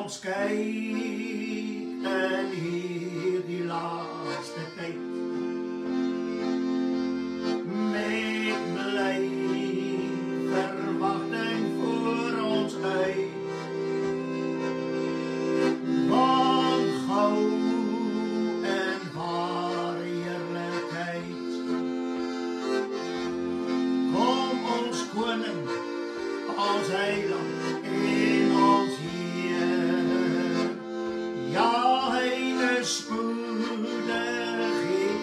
ons kyk in hierdie laaste tyd met bly verwagting voor ons uit. Want gou en ware heerlikheid kom ons koning, ons heiland en ons Heer. Ja, hy is spoedig hier,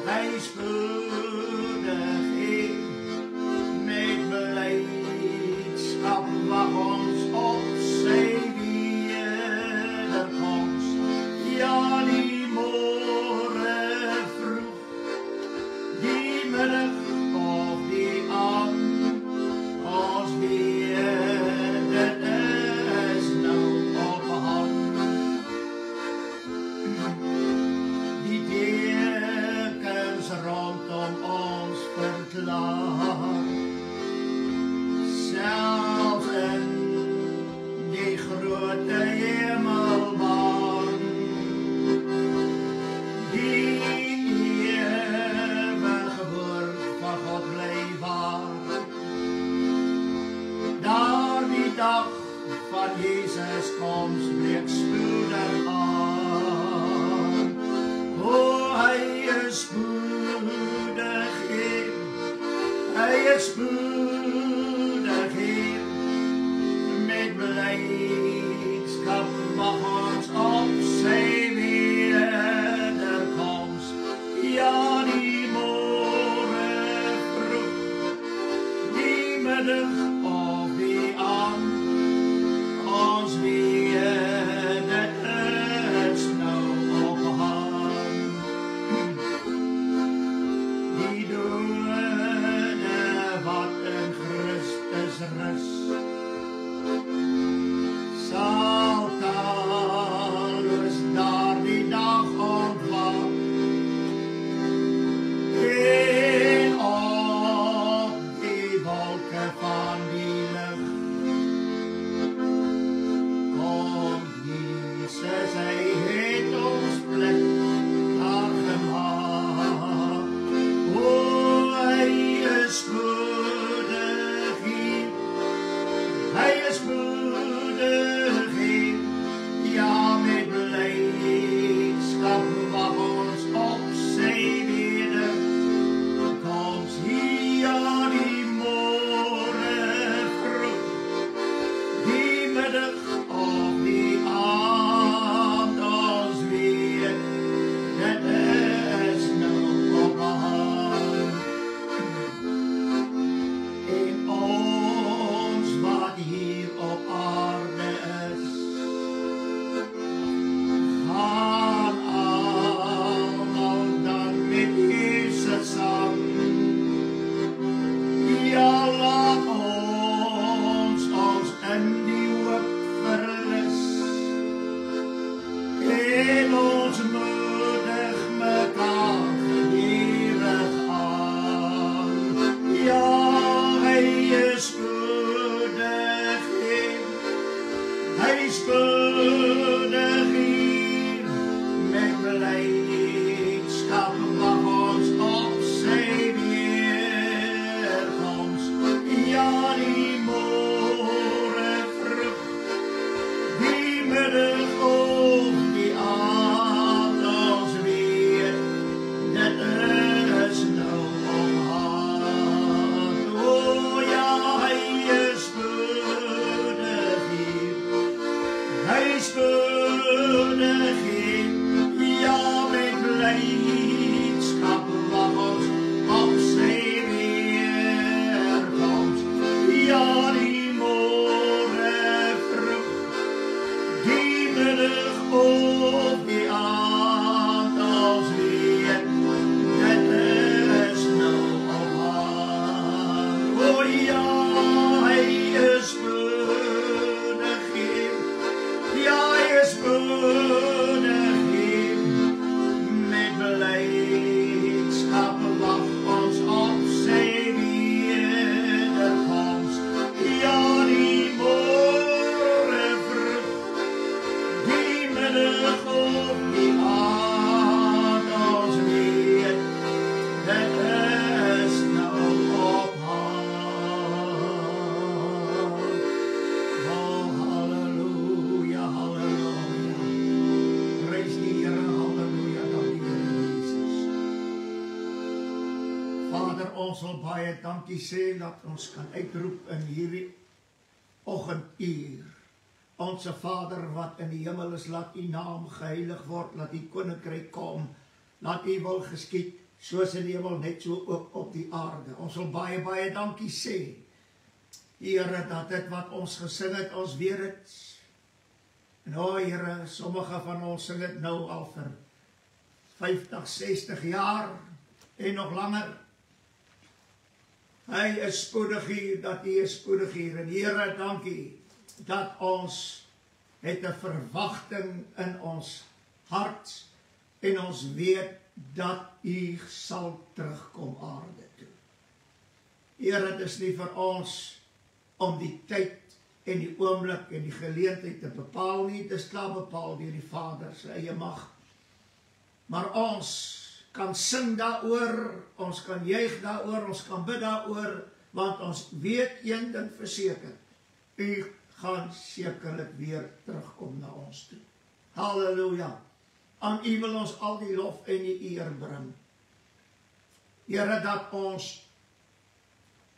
hy is spoedig hier, met beleidskap wag ons op sy wederkomst. Ja, die môre vroeg, die middag of die aand, ons weet dit is nou op hand. Die dekens rondom ons verklaar, selfs in die grote hemelbaan, die ewige woord van God bly waar. Daar die dag van Jesus koms breek spoedig aan. O, hy is spoedig hier, hy is spoedig hier, met beleidskap wag ons op sy wederkomst. Ja, die môre vroeg, die middag of die aand, ons weet dit is nou op hand. Die dode wat in Christus rus, sal talloos daardie dag ontwaak, en op die wolke van die lig kom Jesus, hy het ons plek daar gemaak. O, hy is spoedig hier, hy is spoedig hier, ja, met beleidskap wag ons op sy wederkomst. Ja, die môre vroeg, die middag of die aand, ons weet dit is nou op hand. En ons wat hier op aarde is, gaan almal dan met Jesus saam. Ja, laat ons in die hoop verlis, en ons moedig mekaar geduldig aan. Ja, hy is spoedig hier, hy is spoedig hier, met beleidskap wag ons op sy wederkomst. Ja, die môre vroeg, die middag of die aand, ons weet dit is nou op hand. O, ja, hy is spoedig hier, hy ons wil baie dankie sê dat ons kan uitroep in hierdie oggenduur. Onse Vader wat in die hemel is, laat u naam geheilig word, laat u koninkryk kom, laat u wil geskied, soos in die hemel, net so ook op die aarde. Ons wil baie, baie dankie sê, Here, dat dit wat ons gesing het, ons weer het. En Here, sommige van ons sing het nou al vir 50, 60 jaar, en nog langer. Hy is spoedig hier, dat hy is spoedig hier. En Here, dankie, dat ons het 'n verwagting in ons hart, en ons weet dat u sal terugkom aarde toe. Here, dit is nie vir ons om die tyd en die oomblik en die geleentheid te bepaal nie, dit is klaar bepaal deur die Vader se eie mag. Maar ons kan sing daaroor, ons kan juig daaroor, ons kan bid daaroor, want ons weet een ding verseker, u gaan sekerlik weer terugkom na ons toe. Halleluja. Aan u wil ons al die lof en die eer bring. Here, dat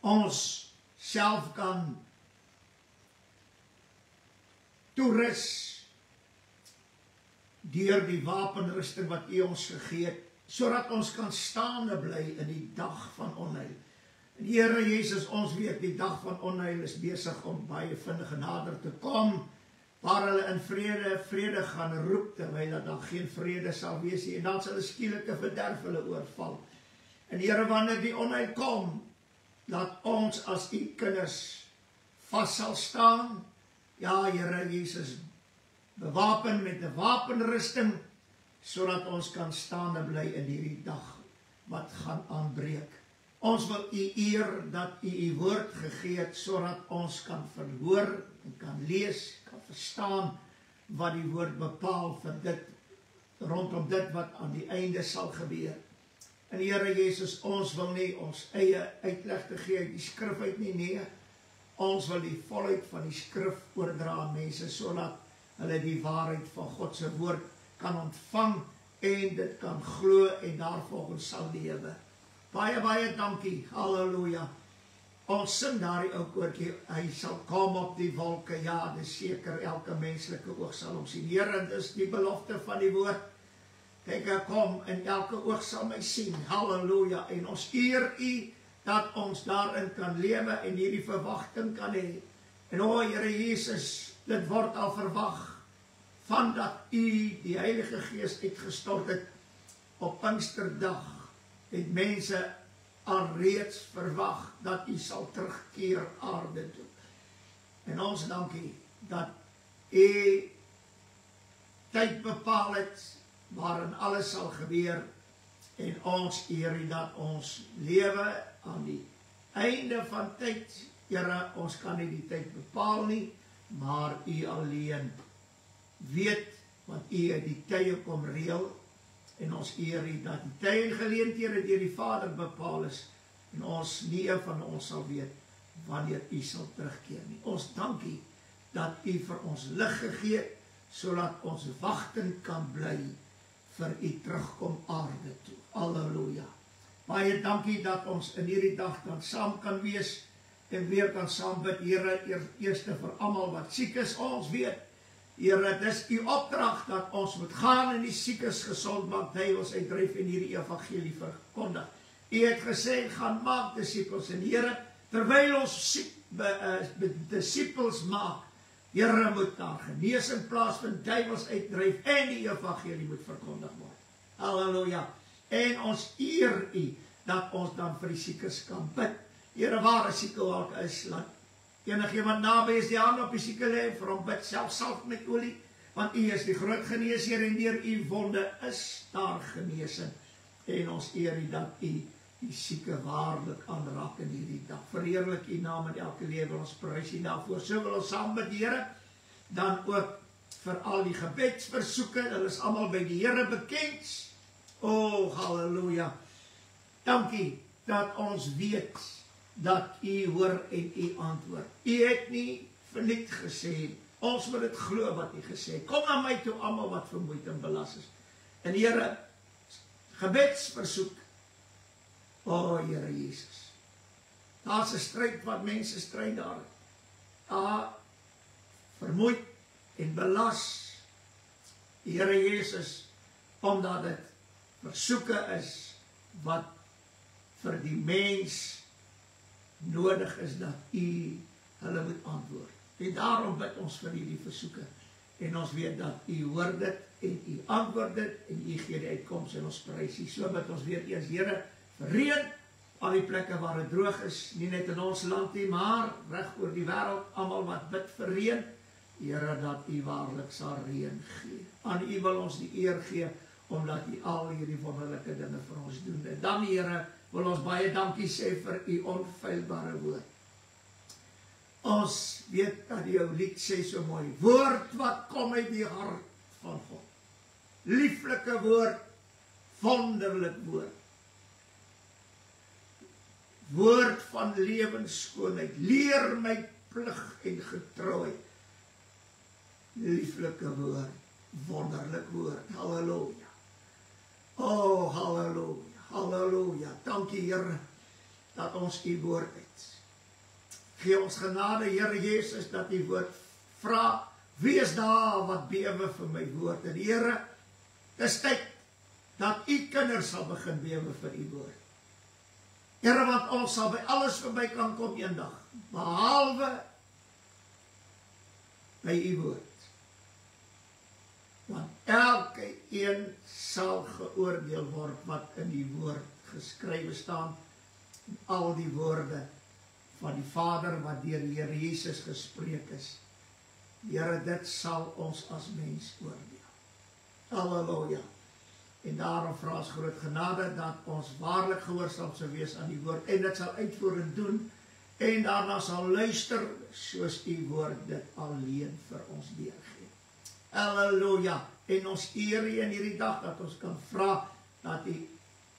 ons self kan toerus deur die wapenrusting wat u ons gegee het, sodat ons kan staande bly in die dag van onheil. En Here Jesus, ons weet die dag van onheil is besig om baie vinnig nader te kom, waar hulle in vrede gaan roep, terwyl daar geen vrede sal wees nie, en dan sal 'n skielike verderf hulle oorval. En Here, wanneer die onheil kom, laat ons as u kinders vas sal staan. Ja, Here Jesus, bewapen met 'n wapenrusting, sodat ons kan staande bly in hierdie dag wat gaan aanbreek. Ons wil u eer dat u woord gegee het, sodat ons kan verhoor en kan lees, kan verstaan wat die woord bepaal vir dit, rondom dit wat aan die einde sal gebeur. En Here Jesus, ons wil nie ons eie uitleg te gee uit die skrif uit nie, nee. Ons wil die volheid van die skrif oordra aan mense, sodat hulle die waarheid van God se woord kan ontvang en dit kan glo en daarvolgens sal lewe. Baie, baie dankie, halleluja. Ons sing daardie ou koortjie, hy sal kom op die wolke, ja, dis seker, elke menslike oog sal hom sien. Here, dis die belofte van die woord. Kyk, ek kom en elke oog sal my sien, halleluja. En ons eer u, dat ons daarin kan lewe en hierdie verwagting kan hê. En Here Jesus, dit word al verwag, van dat u die Heilige Gees uitgestort het op Pinksterdag, het mense alreeds verwag dat u sal terugkeer aarde toe. En ons dankie dat u tyd bepaal het, waarin alles sal gebeur, en ons eer u dat ons lewe aan die einde van tyd. Here, ons kan nie die tyd bepaal nie, maar u alleen weet, want u het die tye kom reël, en ons eer u dat die tye en geleenthede deur die Vader bepaal is, en ons nie een van ons sal weet wanneer u sal terugkeer nie. Ons dank u dat u vir ons lig gegee het, sodat ons wagting kan bly vir u terugkom aarde toe. Halleluja. Baie dankie dat ons in hierdie dag dan saam kan wees en weer kan saam bid. Here, eerste vir almal wat siek is, ons weet, Here, dis u opdrag dat ons moet gaan en die siekes gesond maak, duiwels uitdryf en hierdie evangelie verkondig. U het gesê, gaan maak disippels, en Here, terwyl ons disippels maak, Here, moet daar genesing plaasvind, duiwels uitdryf en die evangelie moet verkondig word. Halleluja. En ons eer u dat ons dan vir die siekes kan bid. Here, waar 'n sieke dalk is, laat enigiemand naby is die hand op die sieke lê, vir hom bid, self salf met olie, want u is die groot geneesheer en deur u wonde is daar genesing. En ons eer u dat u die sieke waarlik aanraak in hierdie dag. Verheerlik u naam in elke lewe, ons prys u daarvoor. So wil ons saam bid, Here, dan ook vir al die gebedsversoeke, hulle is almal by die Here bekend. O, halleluja. Dankie dat ons weet dat u hoor en u antwoord. U het nie verniet gesê, ons moet dit glo wat u gesê het. Kom na my toe almal wat vermoeid en belas is. En Here, gebedsversoek, o Here Jesus, Daar's 'n stryd wat mense stry daar. Vermoeid en belas. Die Here Jesus, omdat dit versoeke is wat vir die mens nodig is dat u hulle moet antwoord. En daarom bid ons vir hierdie versoeke. En ons weet dat u hoor dit en u antwoord dit en u gee die uitkoms en ons prys u. So bid ons weer eens, Here, vir reën al die plekke waar dit droog is, nie net in ons land nie, maar reg oor die wêreld, almal wat bid vir reën, Here, dat u waarlik sal reën gee. Aan u wil ons die eer gee, omdat u al hierdie wonderlike dinge vir ons doen. En dan, Here, wil ons baie dankie sê vir u onfeilbare woord. Ons weet dat jou lied sê so mooi, woord wat kom uit die hart van God. Lieflike woord, wonderlik woord. Woord van lewensskoonheid, leer my plig en getrouheid. Lieflike woord, wonderlik woord, halleluja. Oh, halleluja, halleluja. Dankie, Here, dat ons u woord het. Gee ons genade, Here Jesus, dat u woord vra, wie is daar wat bewe vir my woord? En Here, dis tyd dat u kinders sal begin bewe vir u woord. Here, want ons sal by alles verby kan kom eendag, behalwe by u woord. Want elke een sal geoordeel word wat in die woord geskrywe staan, al die woorde van die Vader wat deur die Here Jesus gespreek is. Here, dit sal ons as mens oordeel. Halleluja. En daarom vra ons groot genade dat ons waarlik gehoorsaam sal wees aan die woord en dit sal uitvoer en doen en daarna sal luister soos u woord dit alleen vir ons deurgee. Halleluja. En ons eer u in hierdie dag dat ons kan vra dat u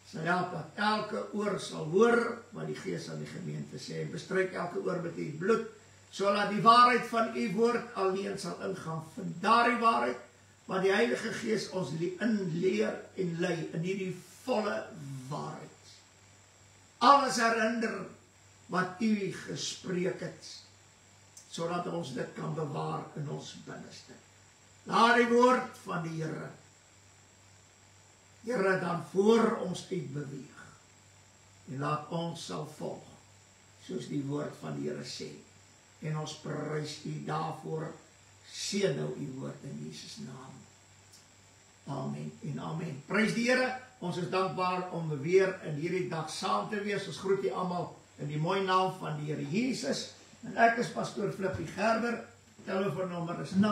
sal help dat elke oor sal hoor wat die Gees aan die gemeente sê en bestryk elke oor met u bloed, sodat die waarheid van u woord alleen sal ingaan. Van daardie waarheid wat die Heilige Gees ons inleer en lei in hierdie volle waarheid. Alles herinner wat u gespreek het, sodat ons dit kan bewaar in ons binneste. Laat die woord van die Here, Here, dan voor ons uitbeweeg. En laat ons sal volg, soos die woord van die Here sê. En ons prys u daarvoor, seën nou u woord in Jesus naam. Amen en amen. Prys die Here, ons is dankbaar om weer in hierdie dag saam te wees. Ons groet u almal in die mooi naam van die Here Jesus. En ek is pastoor Flippie Gerber. Telefoonnommer is 082-874-1705.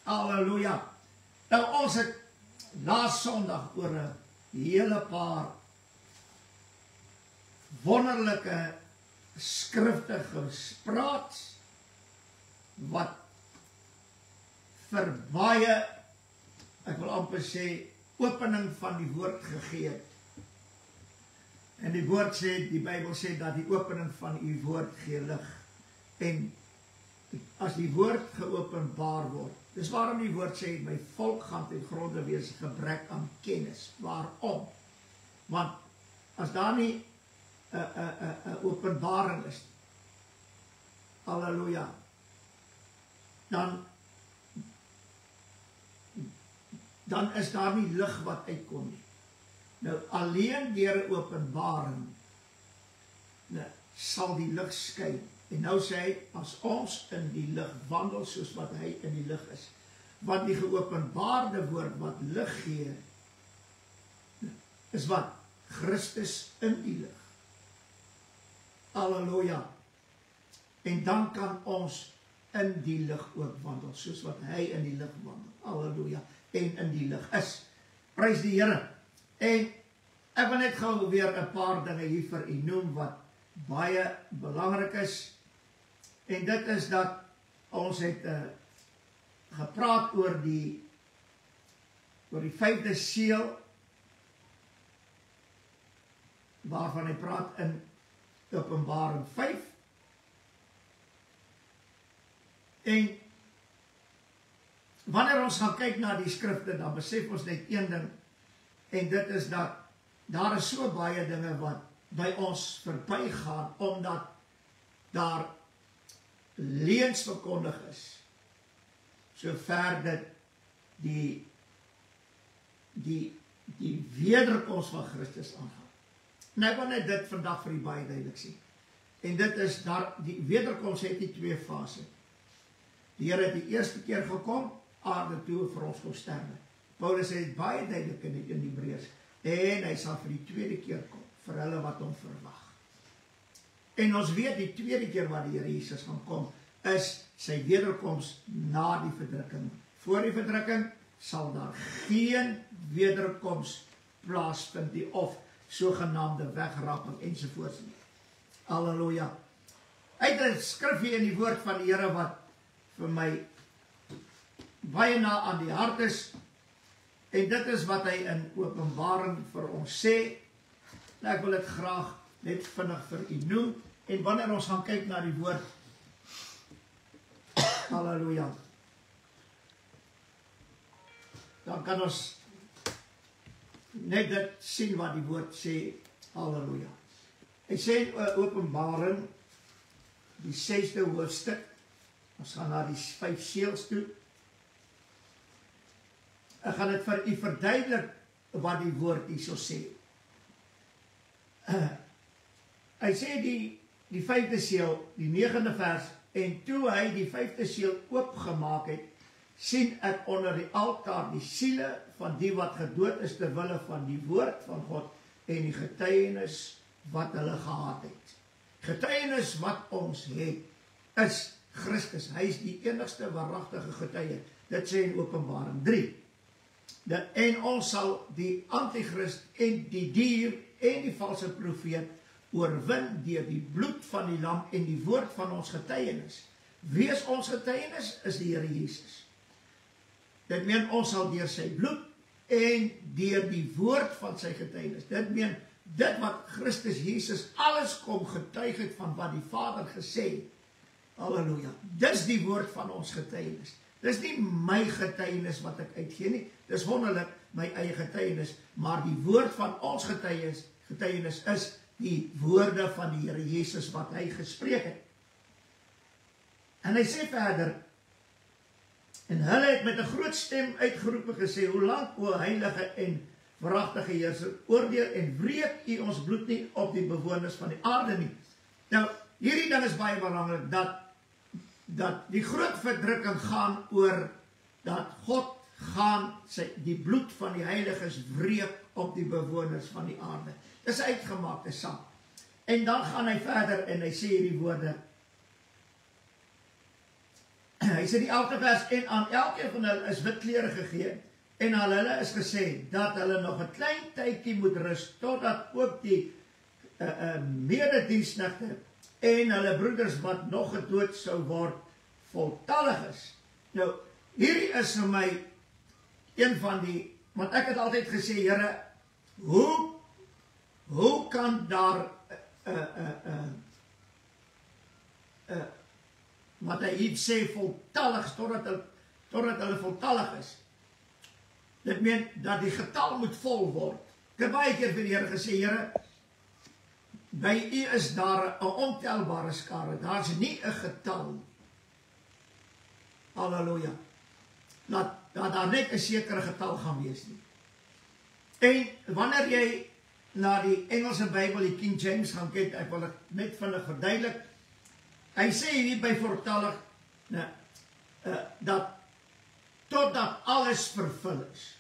Halleluja. Nou ons het laas Sondag oor 'n hele paar wonderlike skrifte gespraat wat vir baie, ek wil amper sê, opening van die woord gegee het. En die woord sê, die Bybel sê dat die opening van u woord gee lig. En as die woord geopenbaar word, dis waarom die woord sê, my volk gaan ten gronde wees gebrek aan kennis. Waarom? Want as daar nie 'n openbaring is, halleluja, dan is daar nie lig wat uitkom nie. Nou, alleen deur 'n openbaring sal die lig skyn. En nou sê hy, as ons in die lig wandel soos wat hy in die lig is, want die geopenbaarde woord wat lig gee, is wat? Christus in die lig. Halleluja. En dan kan ons in die lig ook wandel, soos wat hy in die lig wandel. Halleluja. En in die lig is. Prys die Here. En ek wil net gou weer 'n paar dinge hier vir u noem wat baie belangrik is. En dit is dat ons het gepraat oor die 5de seël, waarvan hy praat in Openbaring 5. En wanneer ons gaan kyk na die skrifte, dan besef ons net een ding, en dit is dat daar is so baie dinge wat by ons verbygaan, omdat daar leuns verkondig is, sover dit die wederkoms van Christus aangaan. Nou ek wil net dit vandag vir u baie duidelik sê. En dit is die wederkoms het die twee fases. Die Here het die eerste keer gekom, aarde toe vir ons kom sterwe. Paulus sê dit baie duidelik in Hebreërs, en hy sal vir die tweede keer kom, vir hulle wat hom verwag. En ons weet die tweede keer wat die Here Jesus gaan kom, is sy wederkoms na die verdrukking. Voor die verdrukking sal daar geen wederkoms plaasvind nie, of sogenaamde wegraping ensovoorts nie. Halleluja. Uit 'n skrifgie in die woord van die Here wat vir my baie na aan die hart is, en dit is wat hy in Openbaring vir ons sê. Nou ek wil dit graag net vinnig vir u noem, en wanneer ons gaan kyk na die woord, halleluja, dan kan ons net dit sien wat die woord sê, halleluja. Hy sê in Openbaring, die 6de hoofstuk, ons gaan na die 5 seels toe. Ek gaan dit vir u verduidelik wat die woord hierso sê. Hy sê die 5de seel, die 9de vers, en toe hy die 5de seel oopgemaak het, sien ek onder die altaar die siele van die wat gedood is ter wille van die woord van God en die getuienis wat hulle gehad het. Getuienis wat ons het, is Christus. Hy is die enigste waaragtige getuie. Dit sê in Openbaring 3. En ons sal die antichrist en die dier en die valse profeet oorwin deur die bloed van die lam en die woord van ons getuienis. Wie is ons getuienis? Is die Here Jesus. Dit meen ons sal deur sy bloed en deur die woord van sy getuienis. Dit meen dit wat Christus Jesus alles kom getuig het van wat die Vader gesê het. Halleluja. Dis die woord van ons getuienis. Dis nie my getuienis wat ek uitgee nie. Dis wonderlik my eie getuienis, maar die woord van ons getuienis is die woorde van die Here Jesus wat hy gespreek het. En hy sê verder, en hulle het met 'n groot stem uitgeroep en gesê, hoe lank, o heilige en waaragtige Heerser, oordeel en wreek u ons bloed nie op die bewoners van die aarde nie. Nou, hierdie ding is baie belangrik, dat die groot verdrukking gaan oor dat God gaan die bloed van die heiliges wreek op die bewoners van die aarde. Dis uitgemaakte saak. En dan gaan hy verder en hy sê hierdie woorde. Hy sê die 11de vers, en aan elkeen van hulle is wit klere gegee, en aan hulle is gesê, dat hulle nog 'n klein tydjie moet rus, totdat ook die medediensnigte en hulle broeders wat nog gedood sou word, voltallig is. Nou, hierdie is vir my een van die, want ek het altyd gesê, Here, hoe kan daar wat hy hier sê voltallig totdat hulle voltallig is. Dit meen dat die getal moet vol word. Ek het baie keer vir die Here gesê, Here, by u is daar 'n ontelbare skare. Daar's nie 'n getal. Halleluja. Dat daar net 'n sekere getal gaan wees nie. En wanneer jy na die Engelse Bybel, die King James gaan kyk, ek wil dit net vinnig verduidelik. Hy sê hier by voltallig, dat totdat alles vervul is.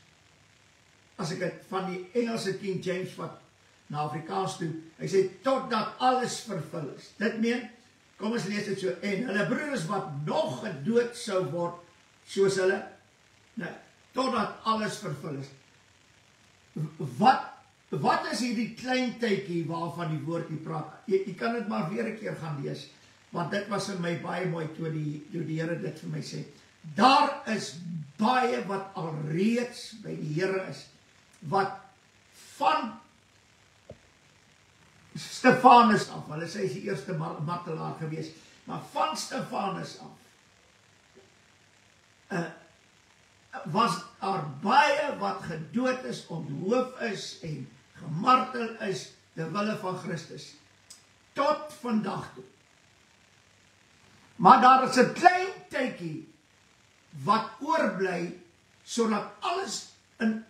As ek het van die Engelse King James wat na Afrikaans toe, hy sê totdat alles vervul is. Dit meen, kom ons lees dit so, en hulle broeders wat nog gedood sou word, soos hulle, totdat alles vervul is. Wat is hierdie klein tydjie waarvan die woord hier praat? Jy kan dit maar weer 'n keer gaan lees, want dit was vir my baie mooi toe die Here dit vir my sê. Daar is baie wat alreeds by die Here is, wat van Stefanus af, hulle sê hy is die eerste martelaar gewees, maar van Stefanus af, was daar baie wat gedood is, onthoof is en gemartel is ter wille van Christus. Tot vandag toe. Maar daar is 'n klein tydjie wat oorbly sodat alles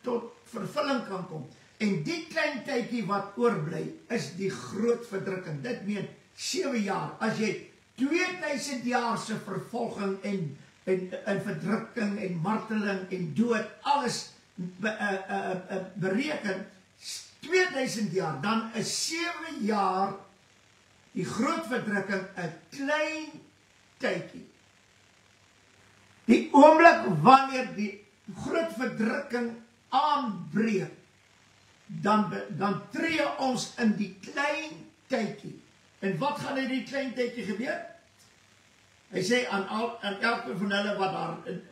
tot vervulling kan kom. En die klein tydjie wat oorbly is die groot verdrukking. Dit meen 7 jaar. As jy 2000 jaar se vervolging en verdrukking en marteling en dood, alles bereken, 2000 jaar, dan is 7 jaar die groot verdrukking 'n klein tydjie. Die oomblik wanneer die groot verdrukking aanbreek, dan tree ons in die klein tydjie. En wat gaan in die klein tydjie gebeur? Hy sê aan elke van hulle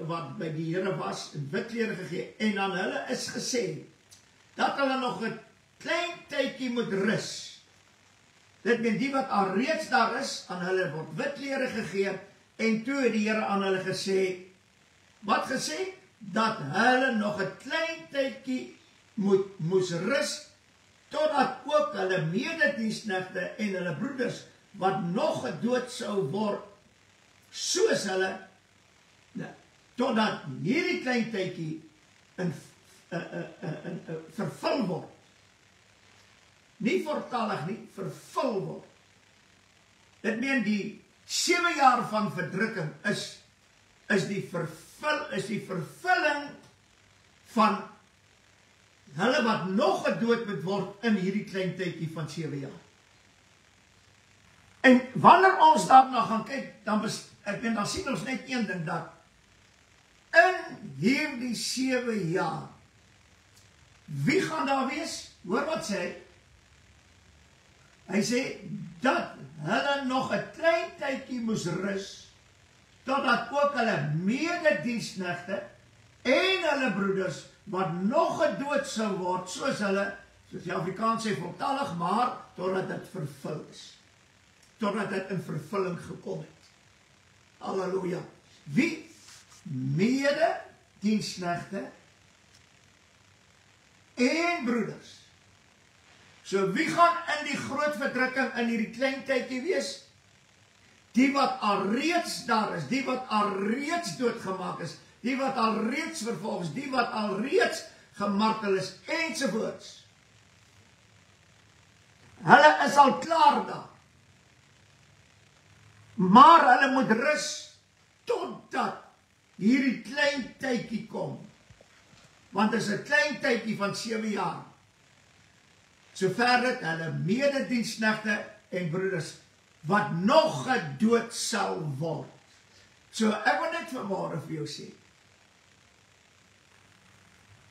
wat by die Here was, in wit klere gegee, en aan hulle is gesê, dat hulle nog 'n klein tydjie moet rus. Dit meen die wat al reeds daar is, aan hulle word wit klere gegee, en toe het die Here aan hulle gesê, wat gesê? Dat hulle nog 'n klein tydjie moes rus, totdat ook hulle medediensnegte en hulle broeders, wat nog gedood sou word, soos hulle, totdat hierdie klein tydjie vervul word. Nie voltallig nie, vervul word. Dit meen die 7 jaar van verdrukking is die vervulling van hulle wat nog gedood moet word in hierdie klein tydjie van 7 jaar. En wanneer ons daarna gaan kyk, dan sien ons net een ding, dat in hierdie 7 jaar, wie gaan daar wees? Hoor wat sê hy? Hy sê, dat hulle nog 'n klein tydjie moes rus, totdat ook hulle medediensnegte en hulle broeders, wat nog gedood sou word, soos die Afrikaans sê, voltallig, maar totdat dit vervul is. Totdat dit in vervulling gekom het. Halleluja. Wie? Medediensnegte en broeders. So wie gaan in die groot verdrukking in hierdie klein tydjie wees? Die wat alreeds daar is, die wat alreeds doodgemaak is, die wat alreeds vervolg is, die wat alreeds gemartel is, ensovoorts. Hulle is al klaar daar. Maar hulle moet rus totdat hierdie klein tydjie kom. Want dit is 'n klein tydjie van 7 jaar. Sover dit hulle medediensnegte en broeders wat nog gedood sal word. So ek wil net vanmôre vir jou sê,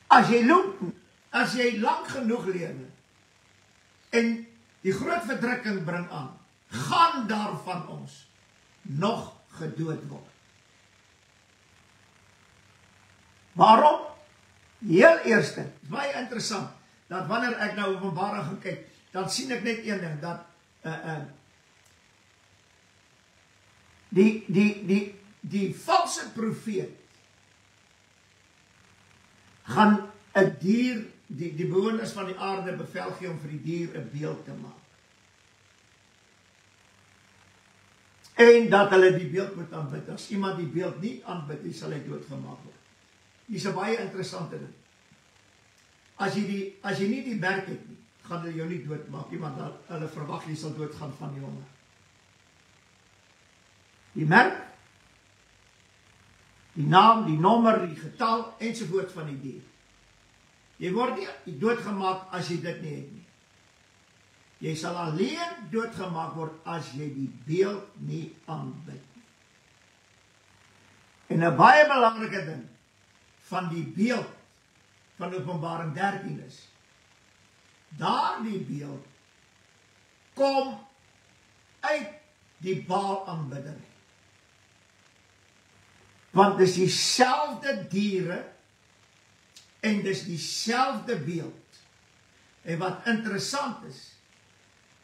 as jy lank genoeg lewe en die groot verdrukking bring aan, gaan daar van ons nog gedood word. Waarom? Heel eerste, baie interessant, dat wanneer ek nou Openbaring gaan kyk, dan sien ek net een ding, dat die valse profeet gaan 'n dier, die bewoners van die aarde bevel gee om vir die dier 'n beeld te maak. En dat hulle die beeld moet aanbid. As iemand die beeld nie aanbid, die sal hy doodgemaak word. Dit is 'n baie interessante ding. As jy nie die merk het nie, gaan hulle jou nie doodmaak nie, want hulle verwag jy sal doodgaan van die honger. Die merk, die naam, die nommer, die getal, ensovoort van die dier. Jy word nie doodgemaak as jy dit nie het nie. Jy sal alleen doodgemaak word as jy die beeld nie aanbid nie. En 'n baie belangrike ding van die beeld van Openbaring 13 is, daardie beeld kom uit die Baal aanbidding. Want dis dieselfde diere en dis dieselfde beeld. En wat interessant is,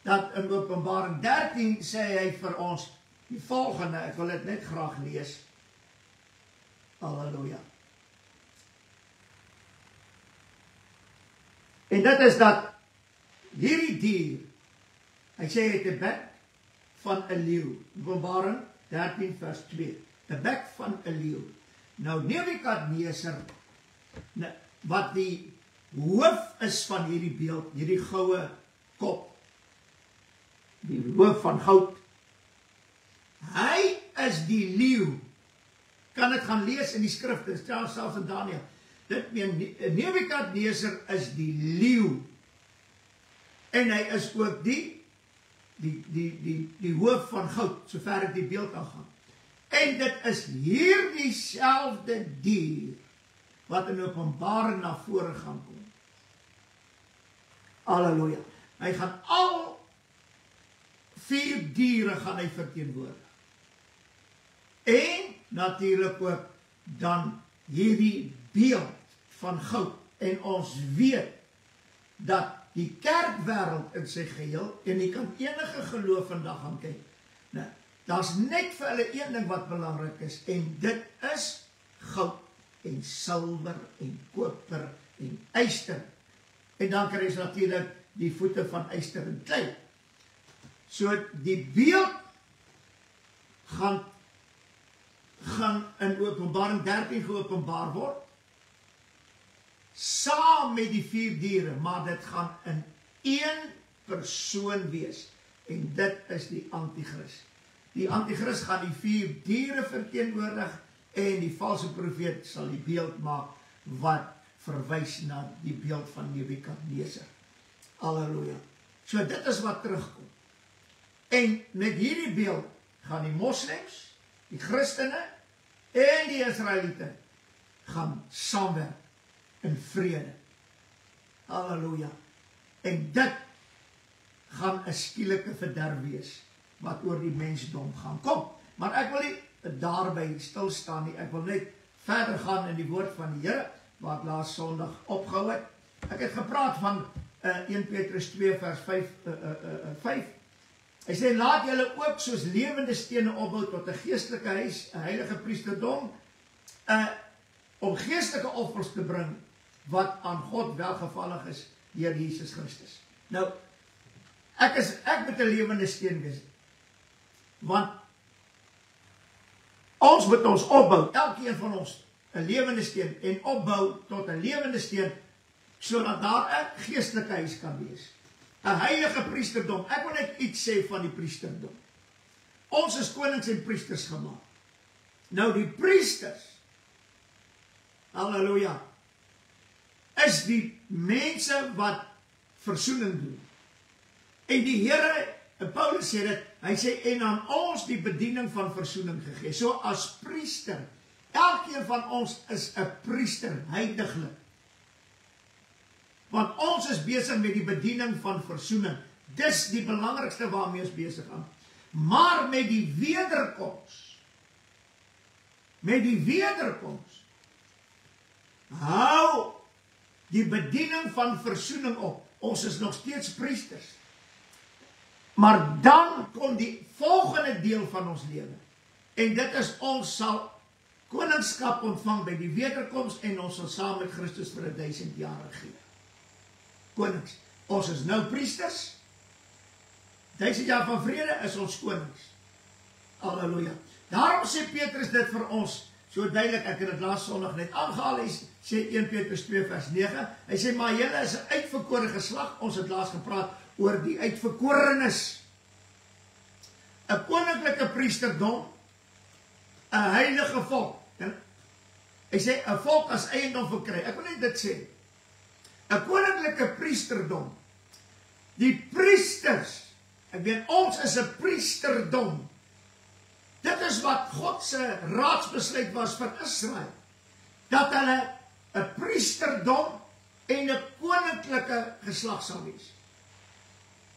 dat in Openbaring 13 sê hy vir ons die volgende, ek wil dit net graag lees. Halleluja. En dit is dat hierdie dier, hy sê hy het 'n bek van 'n leeu. Openbaring 13 vers 2. 'n bek van 'n leeu. Nou Nebukadneser, wat die hoof is van hierdie beeld, hierdie goue kop, die hoof van goud, hy is die leeu. Kan dit gaan lees in die skrifte, selfs in Daniël. Dit meen Nebukadneser is die leeu. En hy is ook die hoof van goud, sover ek die beeld aangaan. En dit is hierdie selfde dier wat in Openbaring na vore gaan kom. Halleluja. Hy gaan al 4 diere gaan hy verteenwoordig. En natuurlik ook dan hierdie beeld van goud. En ons weet dat die kerkwêreld in sy geheel, en jy kan enige geloof vandag gaan kyk. Nou, daar's net vir hulle een ding wat belangrik is, en dit is goud en silwer en koper en yster. En dan kry jy natuurlik die voete van yster en klei. So die beeld gaan in Openbaring 13 geopenbaar word, saam met die 4 diere, maar dit gaan in een persoon wees, en dit is die Antichrist. Die Antichrist gaan die 4 diere verteenwoordig, en die valse profeet sal die beeld maak, wat verwys na die beeld van Nebukadneser. Halleluja. So dit is wat terugkom. En met hierdie beeld gaan die moslems, die Christene en die Israeliete gaan saamwerk in vrede. Halleluja. En dit gaan 'n skielike verderf wees wat oor die mensdom gaan kom. Maar ek wil nie daarby stil staan nie. Ek wil net verder gaan in die woord van die Here wat laas Sondag opgehou het. Ek het gepraat van 1 Petrus 2 vers 5. Hy sê, laat julle ook soos lewende stene opbou tot 'n geestelike huis, 'n heilige priesterdom, om geestelike offers te bring, wat aan God welgevallig is, deur Jesus Christus. Nou, ek moet 'n lewende steen wees, want ons moet ons opbou, elkeen van ons, 'n lewende steen, en opbou tot 'n lewende steen, sodat daar 'n geestelike huis kan wees. 'n heilige priesterdom. Ek wil net iets sê van die priesterdom. Ons is konings en priesters gemaak. Nou die priesters, halleluja, is die mense wat versoening doen. En die Here, Paulus sê dit, hy sê, en aan ons die bediening van versoening gegee. So as priester, elkeen van ons is 'n priester, heiliglik. Want ons is besig met die bediening van versoening. Dis die belangrikste waarmee ons besig is. Maar met die wederkoms, hou die bediening van versoening op. Ons is nog steeds priesters. Maar dan kom die volgende deel van ons lewe. En dit is, ons sal koningskap ontvang by die wederkoms, en ons sal saam met Christus vir 1000 jaar regeer. Konings. Ons is nou priesters. 1000 jaar van vrede is ons konings. Halleluja. Daarom sê Petrus dit vir ons so duidelik. Ek het dit laas Sondag net aangehaal. Hy sê 1 Petrus 2 vers 9. Hy sê, maar julle is 'n uitverkore geslag. Ons het laas gepraat oor die uitverkorenes. 'n koninklike priesterdom, 'n heilige volk. Hy sê 'n volk as eiendom verkry. Ek wil net dit sê. 'n koninklike priesterdom. Die priesters, ek weet, ons is 'n priesterdom. Dit is wat God se raadsbesluit was vir Israel. Dat hulle 'n priesterdom en 'n koninklike geslag sal wees.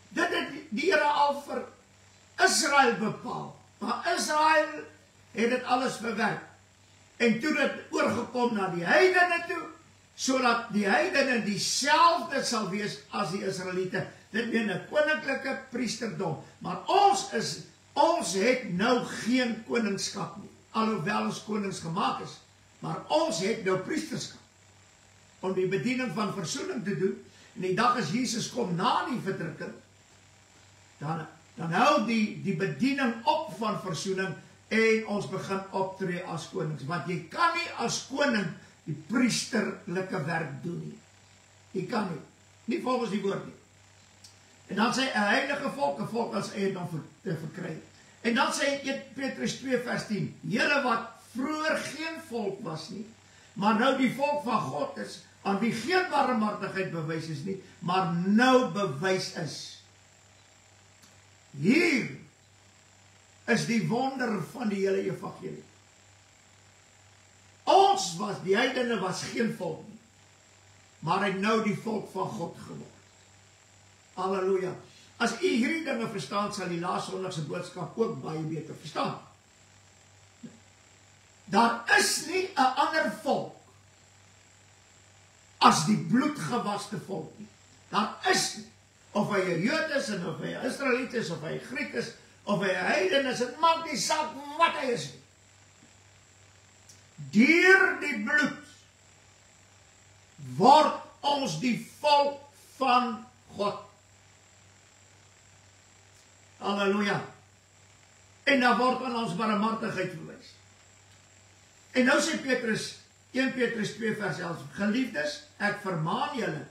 Dit het die Here al vir Israel bepaal. Maar Israel het dit alles verwerp. En toe dit oorgekom na die heidene toe, sodat die heidene dieselfde sal wees as die Israeliete. Dit meen 'n koninklike priesterdom. Maar ons het nou geen koningskap nie. Alhoewel ons konings gemaak is. Maar ons het nou priesterskap. Om die bediening van versoening te doen. En die dag as Jesus kom na die verdrukking, dan hou die bediening op van versoening en ons begin optree as konings. Want jy kan nie as koning die priesterlike werk doen nie. Jy kan nie volgens die woord nie. En dan sê 'n heilige volk, 'n volk as eiendom te verkry. En dan sê 1 Petrus 2 vers 10, julle wat vroeër geen volk was nie, maar nou die volk van God is, aan wie geen barmhartigheid bewys is nie, maar nou bewys is. Hier is die wonder van die hele evangelie. Ons die heidene was geen volk nie, maar hy nou die volk van God geword. Halleluja. As u hierdie dinge verstaan, sal die laasondagse boodskap ook baie beter verstaan. Daar is nie 'n ander volk as die bloedgewaste volk nie. Daar is nie. Of hy 'n Jood is, en of hy 'n Israeliet is, of hy 'n Griek is, of hy 'n heiden is, dit maak nie saak wat hy is nie. Deur die bloed word ons die volk van God. Halleluja. En daar word aan ons barmhartigheid verwys. En nou sê Petrus, 1 Petrus 2 vers 11, geliefdes, ek vermaan julle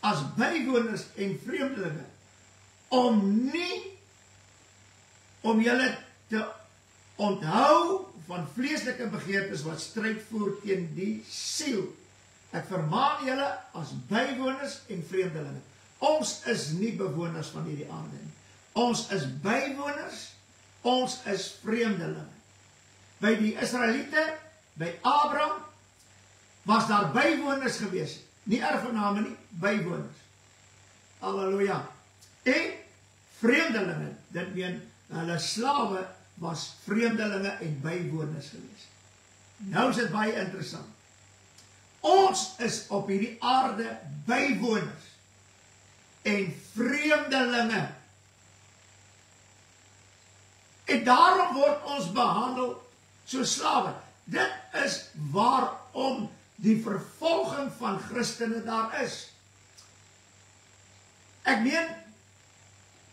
as bywoners en vreemdelinge om julle te onthou van vleeslike begeertes wat stryd voer teen die siel. Ek vermaan julle as bywoners en vreemdelinge. Ons is nie bewoners van hierdie aarde nie. Ons is bywoners, ons is vreemdelinge. By die Israeliete, by Abraham, was daar bywoners gewees. Nie erfgename nie, bywoners. Halleluja. En vreemdelinge, dit meen, hulle slawe was vreemdelinge en bywoners gewees. Nou is dit baie interessant. Ons is op hierdie aarde bywoners en vreemdelinge. En daarom word ons behandel so slawe. Dit is waarom die vervolging van Christene daar is. Ek meen,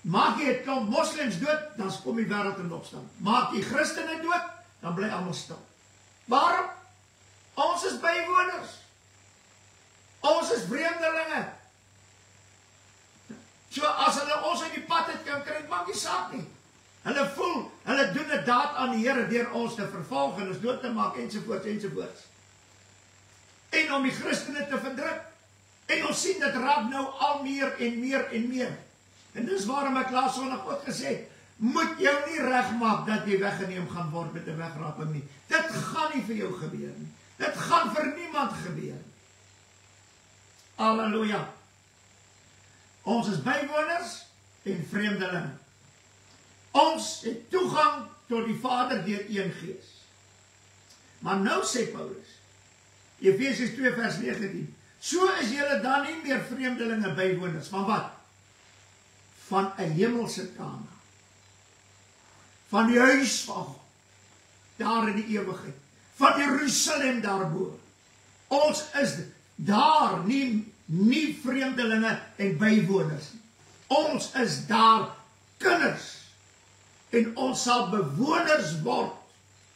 maak jy 'n klomp moslems dood, dan kom die wêreld in opstand. Maak jy Christene dood, dan bly almal stil. Waarom? Ons is bywoners. Ons is vreemdelinge. So as hulle ons uit die pad het kan kry, maak nie saak nie. Hulle voel, hulle doen 'n daad aan die Here deur ons te vervolg en ons dood te maak ensovoorts ensovoorts. En om die Christene te verdruk. En ons sien dit raak nou al meer en meer en meer. En dis waarom ek laas Sondag ook gesê het, moet jou nie regmaak dat jy weggeneem gaan word met 'n wegraping nie. Dit gaan nie vir jou gebeur nie. Dit gaan vir niemand gebeur. Halleluja. Ons is bywoners en vreemdelinge. Ons het toegang tot die Vader deur een Gees. Maar nou sê Paulus, Efesiërs 2 vers 19, so is julle dan nie meer vreemdelinge bywoners, van wat? Van 'n hemelse kamer. Van die huis van God, daar in die ewigheid. Van Jerusalem daarbo. Ons is daar nie vreemdelinge en bywoners. Ons is daar kinders. En ons sal bewoners word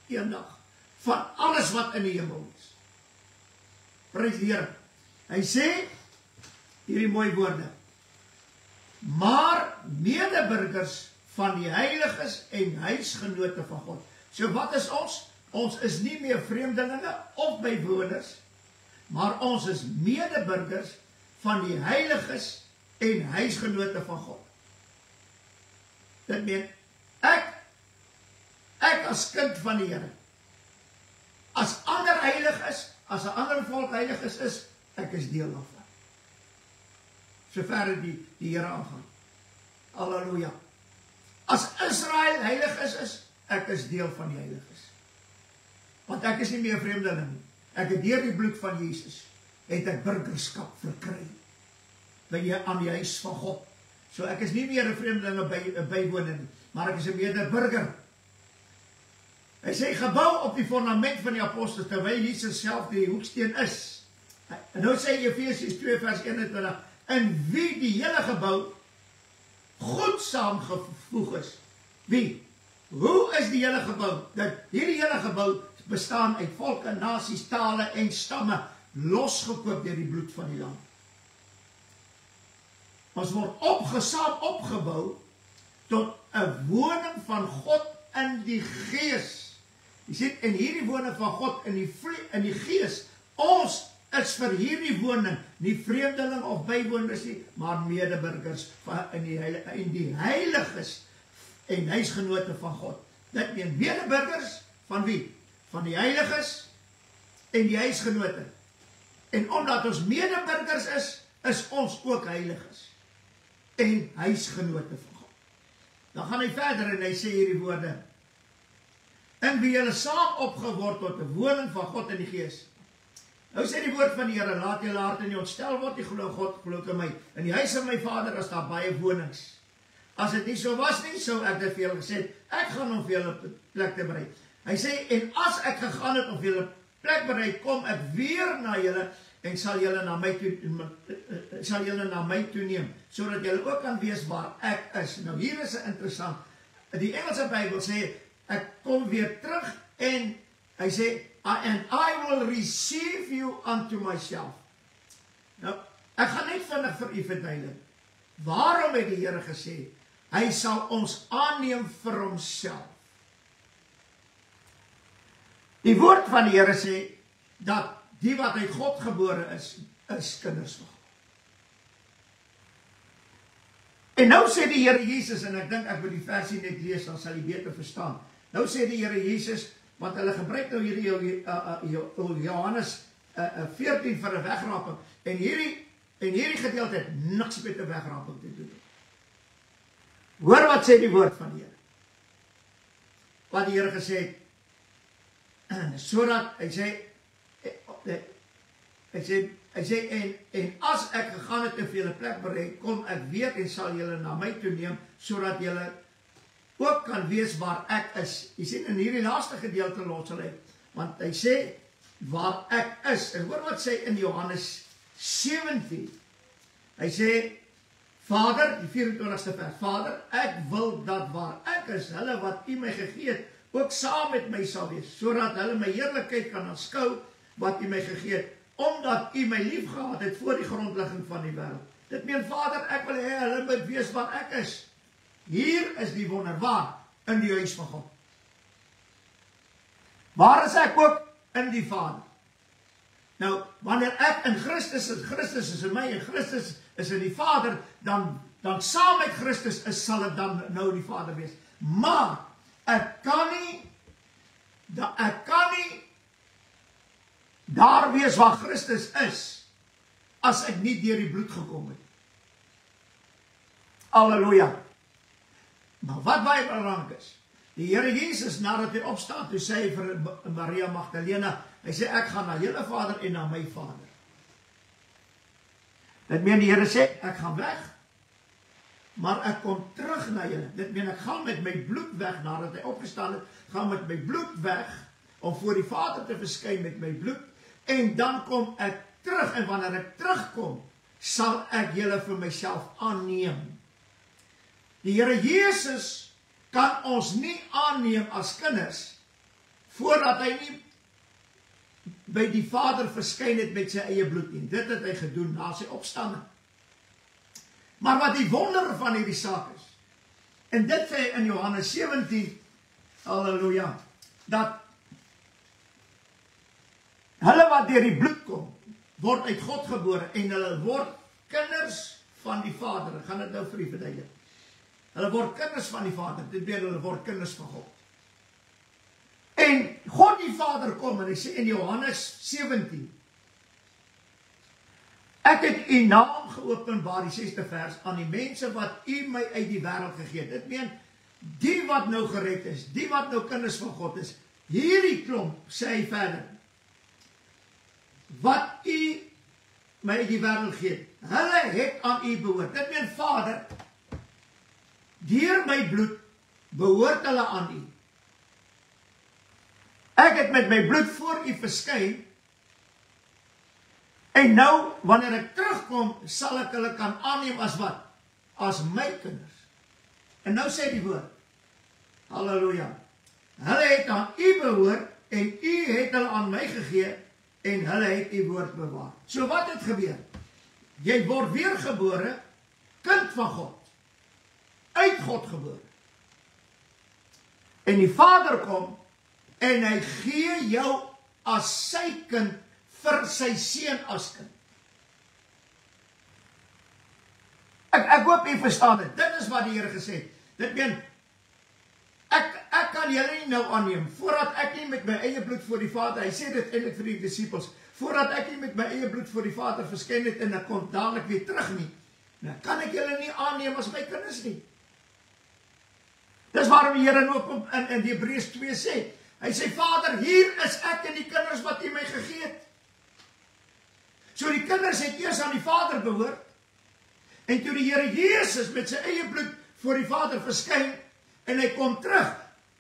eendag van alles wat in die hemel is. Prys die Here. Hy sê hierdie mooi woorde. Maar medeburgers van die heiliges en huisgenote van God. So wat is ons? Ons is nie meer vreemdelinge of bywoners, maar ons is medeburgers van die heiliges en huisgenote van God. Dit meen ek as kind van die Here, as ander heilig is, as 'n ander volk heilig is, ek is deel daarvan. Sover die Here aangaan. Halleluja. As Israel heilig is, ek is deel van die heiliges. Want ek is nie meer vreemdeling nie. Ek het deur die bloed van Jesus, het ek burgerskap verkry. Aan die huis van God. So ek is nie meer 'n vreemdeling bywoner nie, maar ek is 'n medeburger. Hy sê gebou op die fondament van die apostels, terwyl Jesus self die hoeksteen is. En nou sê Efesiërs 2 vers 21, in wie die hele gebou goed saamgevoeg is. Wie? Hoe is die hele gebou? Dat hierdie hele gebou bestaan uit volke, nasies, tale en stamme, losgekoop deur die bloed van die lam. Ons word saam opgebou tot 'n woning van God in die Gees. Jy sien, in hierdie woning van God in die Gees, ons is vir hierdie woning nie vreemdeling of bywoners nie, maar medeburgers in die heiliges en huisgenote van God. Dit meen medeburgers van wie? Van die heiliges en die huisgenote. En omdat ons medeburgers is ons ook heiliges en huisgenote van God. Dan gaan hy verder en hy sê hierdie woorde: in wie julle saam opgeword tot 'n woning van God in die Gees. Nou sê die woord van die Here, laat julle harte nie ontstel word, die glo God, glo in my. In die huis van my Vader is daar baie wonings. As dit nie so was nie, sou ek dit vir julle gesê, ek gaan om vir julle plek te berei. Hy sê, en as ek gegaan het om vir julle plek berei, kom ek weer na julle en sal julle na my toe neem, sodat julle ook kan wees waar ek is. Nou hier is 'n interessant. Die Engelse Bybel sê, ek kom weer terug en hy sê, and I will receive you unto myself. Nou, ek gaan net vinnig vir u verduidelik. Waarom het die Here gesê, hy sal ons aanneem vir homself? Die woord van die Here sê, dat die wat uit God gebore is kinders van God. En nou sê die Here Jesus, en ek dink ek moet die versie net lees, dan sal jy beter verstaan. Nou sê die Here Jesus, want hulle gebruik nou hierdie Johannes 14 vir 'n wegraping, en hierdie gedeelte het niks met 'n wegraping te doen. Hoor wat sê die woord van die Here. Wat die Here gesê het, sodat hy sê, en as ek gegaan het en vir julle plek berei, kom ek weer en sal julle na my toe neem, sodat julle ook kan wees waar ek is. Jy sien, in hierdie laaste gedeelte los hy, want hy sê, waar ek is, en hoor wat sê in Johannes 17, hy sê, Vader, die 24ste vers, Vader, ek wil dat waar ek is, hulle wat u my gegee het, ook saam met my sal wees, sodat hulle my heerlikheid kan aanskou, wat u my gegee het, omdat u my lief gehad het voor die grondlegging van die wêreld. Dit meen, Vader, ek wil hê hulle moet weet waar ek is. Hier is die wonder, waar? In die huis van God. Waar is ek ook? In die Vader. Nou, wanneer ek in Christus is in my en Christus is in die Vader, dan saam met Christus sal ek dan nou die Vader wees. Maar, ek kan nie daar wees waar Christus is, as ek nie deur die bloed gekom het. Halleluja. Maar wat baie belangrik is, die Here Jesus, nadat hy opstaan, toe sê hy vir Maria Magdalena, hy sê, ek gaan na julle Vader en na my Vader. Dit meen die Here sê, ek gaan weg, maar ek kom terug na julle. Dit meen, ek gaan met my bloed weg, nadat hy opgestaan het, gaan met my bloed weg, om voor die Vader te verskyn met my bloed, en dan kom ek terug, en wanneer ek terugkom, sal ek julle vir myself aanneem. Die Here Jesus kan ons nie aanneem as kinders, voordat hy nie by die Vader verskyn het met sy eie bloed nie. Dit het hy gedoen na sy opstanding. Maar wat die wonder van hierdie saak is, en dit sê in Johannes 17, halleluja, dat hulle wat deur die bloed kom, word uit God gebore, en hulle word kinders van die Vader. Ek gaan dit nou vir u verduidelik. Hulle word kinders van die Vader, dit betekent hulle word kinders van God. En God die Vader kom, en hy sê in Johannes 17, ek het u naam geopenbaar, die 6de vers, aan die mense wat u my uit die wêreld gegee het. Dit meen, die wat nou gered is, die wat nou kinders van God is, hierdie klomp, sê hy verder, wat u my uit die wêreld gegee het, hulle het aan u behoort. Dit meen, Vader, deur my bloed behoort hulle aan u. Ek het met my bloed voor u verskyn, En nou, wanneer ek terugkom, sal ek hulle kan aanneem as wat? As my kinders. En nou sê die woord, halleluja, hulle het aan u behoort, en u het hulle aan my gegee, en hulle het u woord bewaar. So wat het gebeur? Jy word weergebore, kind van God, uit God gebore. En die Vader kom, en hy gee jou as sy kind, vir sy seun as kind. Ek hoop jy verstaan dit. Dit is wat die Here gesê het. Dit meen, ek kan julle nie nou aanneem, voordat ek nie met my eie bloed voor die Vader, hy sê dit eintlik vir die disciples, voordat ek nie met my eie bloed voor die Vader verskyn het, en ek kom dadelijk weer terug nie, nou kan ek julle nie aanneem as my kinders nie. Dis waarom die Here ook in die Hebreërs 2 sê, hy sê, Vader, hier is ek en die kinders wat u my gegee het. So die kinders het eers aan die Vader behoort, en toe die Here Jesus met sy eie bloed voor die Vader verskyn, en hy kom terug,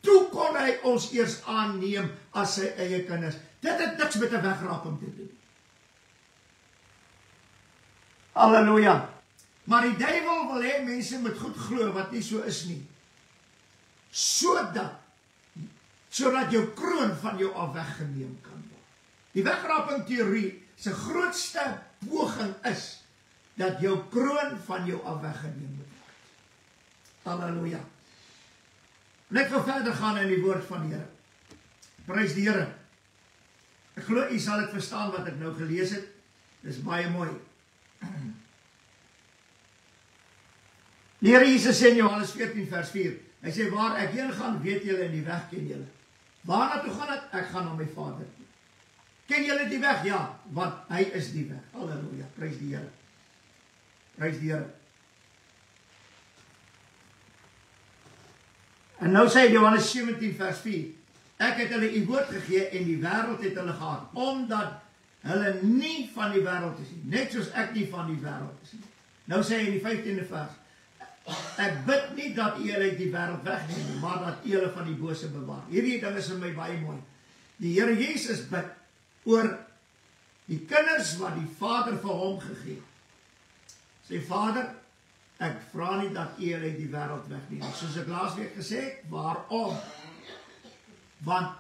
toe kon hy ons eers aanneem as sy eie kinders. Dit het niks met 'n wegraping te doen. Halleluja. Maar die duiwel wil hê mense moet goed glo wat nie so is nie. Sodat jou kroon van jou af weggeneem kan word. Die wegraping teorie se grootste poging is dat jou kroon van jou af weggeneem moet word. Halleluja. Net wil verder gaan in die woord van die Here. Prys die Here. Ek glo u sal dit verstaan wat ek nou gelees het. Dis baie mooi. Die Here Jesus sê in Johannes 14 vers 4, hy sê, waar ek heen gaan, weet julle en die weg ken julle. Waarna toe gaan ek? Ek gaan na my Vader. Ken julle die weg? Ja, want hy is die weg. Halleluja, prys die Here. Prys die Here. En nou sê Johannes 17 vers 4, ek het hulle u woord gegee en die wêreld het hulle gehaat, omdat hulle nie van die wêreld is nie, net soos ek nie van die wêreld is nie. Nou sê hy in die 15de vers, ek bid nie dat u hulle uit die wêreld wegneem, maar dat u hulle van die bose bewaar. Hierdie ding is vir my baie mooi. Die Here Jesus bid oor die kinders wat die Vader vir hom gegee het. Sê Vader, ek vra nie dat u hulle uit die wêreld wegneem. Soos ek laasweek gesê het, waarom? Want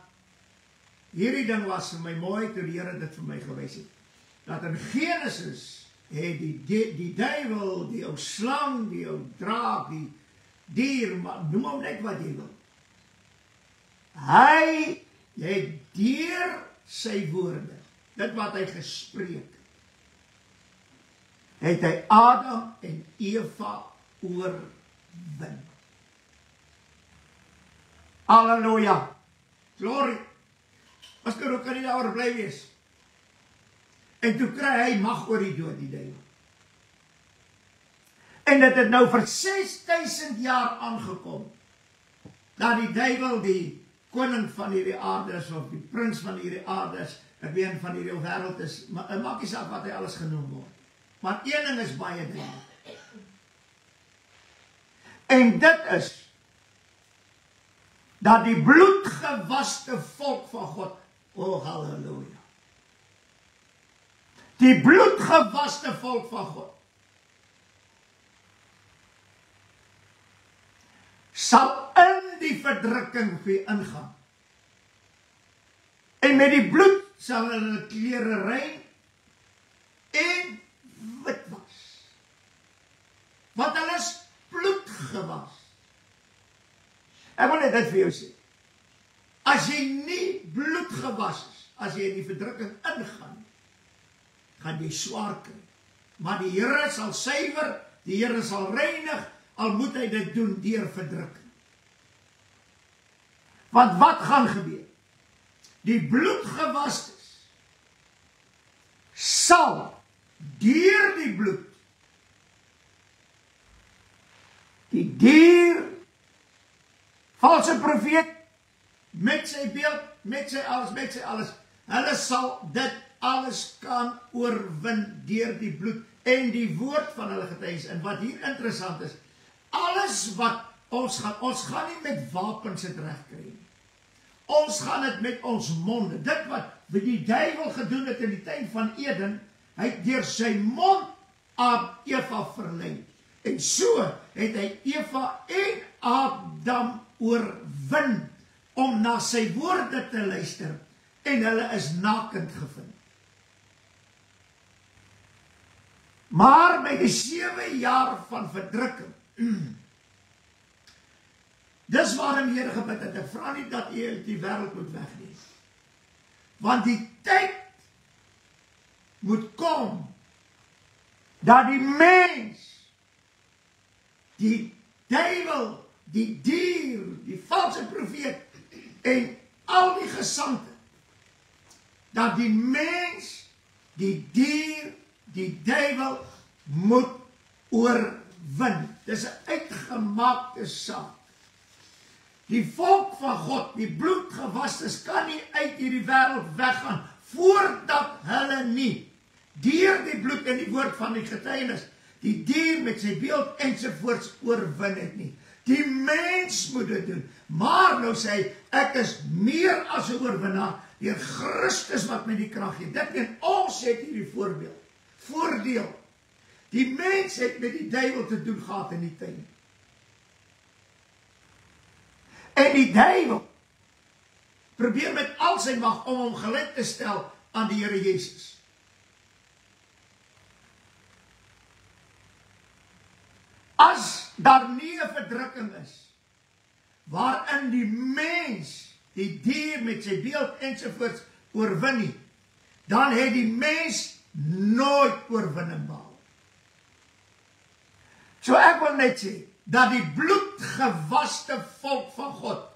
hierdie ding was vir my mooi toe die Here dit vir my gewys het. Dat in Genesis het die duiwel, die ou slang, die ou draak, die dier, noem hom net wat jy wil. Hy het deur sy woorde, dit wat hy gespreek, het hy Adam en Eva oorwin. Halleluja. Glory. As toe kan nie daar bly wees. En toe kry hy mag oor die dood, die duiwel. En dit het nou vir 6000 jaar aangekom, dat die duiwel die koning van hierdie aarde is, of die prins van hierdie aarde is, ek weet van hierdie wêreld is, maak nie saak wat hy alles genoem word. Maar een ding is baie duidelik. En dit is, dat die bloedgewaste volk van God, oh halleluja, die bloedgewaste volk van God, sal in die verdrukking weer ingaan. En met die bloed sal hulle klere rein en wit was. Want hulle is bloedgewas. Ek wil net dit vir jou sê. As jy nie bloedgewas is, as jy in die verdrukking ingaan, gaan jy swaar kry. Maar die Here sal suiwer, die Here sal reinig, al moet hy dit doen deur verdrukking. Want wat gaan gebeur? Die bloedgewastes sal deur die bloed die dier, valse profeet, met sy beeld, met sy alles, hulle sal dit alles kan oorwin deur die bloed en die woord van hulle getuies. En wat hier interessant is, alles wat ons gaan nie met wapens het reg kry nie. Ons gaan dit met ons monde. Dit wat die duiwel gedoen het in die tuin van Eden, Hy het deur sy mond aan Eva verlei. En so het hy Eva en Adam oorwin om na sy woorde te luister en hulle is nakend gevind. Maar by die 7 jaar van verdrukking, dis waarom die Here gebid het, ek vra nie dat U die wêreld moet wegneem, want die tyd moet kom, dat die mens, die duiwel, die dier, die valse profeet, en al die gesandte, dat die mens, die dier, die duiwel moet oorwin. Dis 'n uitgemaakte saak. Die volk van God, die bloedgewastes, kan nie uit hierdie wêreld weggaan voordat hulle nie deur die bloed en die woord van die getuienis die dier met sy beeld ensovoorts oorwin het nie. Die mens moet dit doen. Maar nou sê hy, ek is meer as 'n oorwinnaar deur Christus wat my die krag gee. Dit en ons het hierdie voordeel. Die mens het met die duiwel te doen gehad in die tyd. En die duiwel probeer met al sy mag om hom gelyk te stel aan die Here Jesus. As daar nie 'n verdrukking is, waarin die mens, die dier met sy beeld ensovoorts oorwin nie, dan het die mens nooit oorwinning behaal. So ek wil net sê, dat die bloedgewaste volk van God,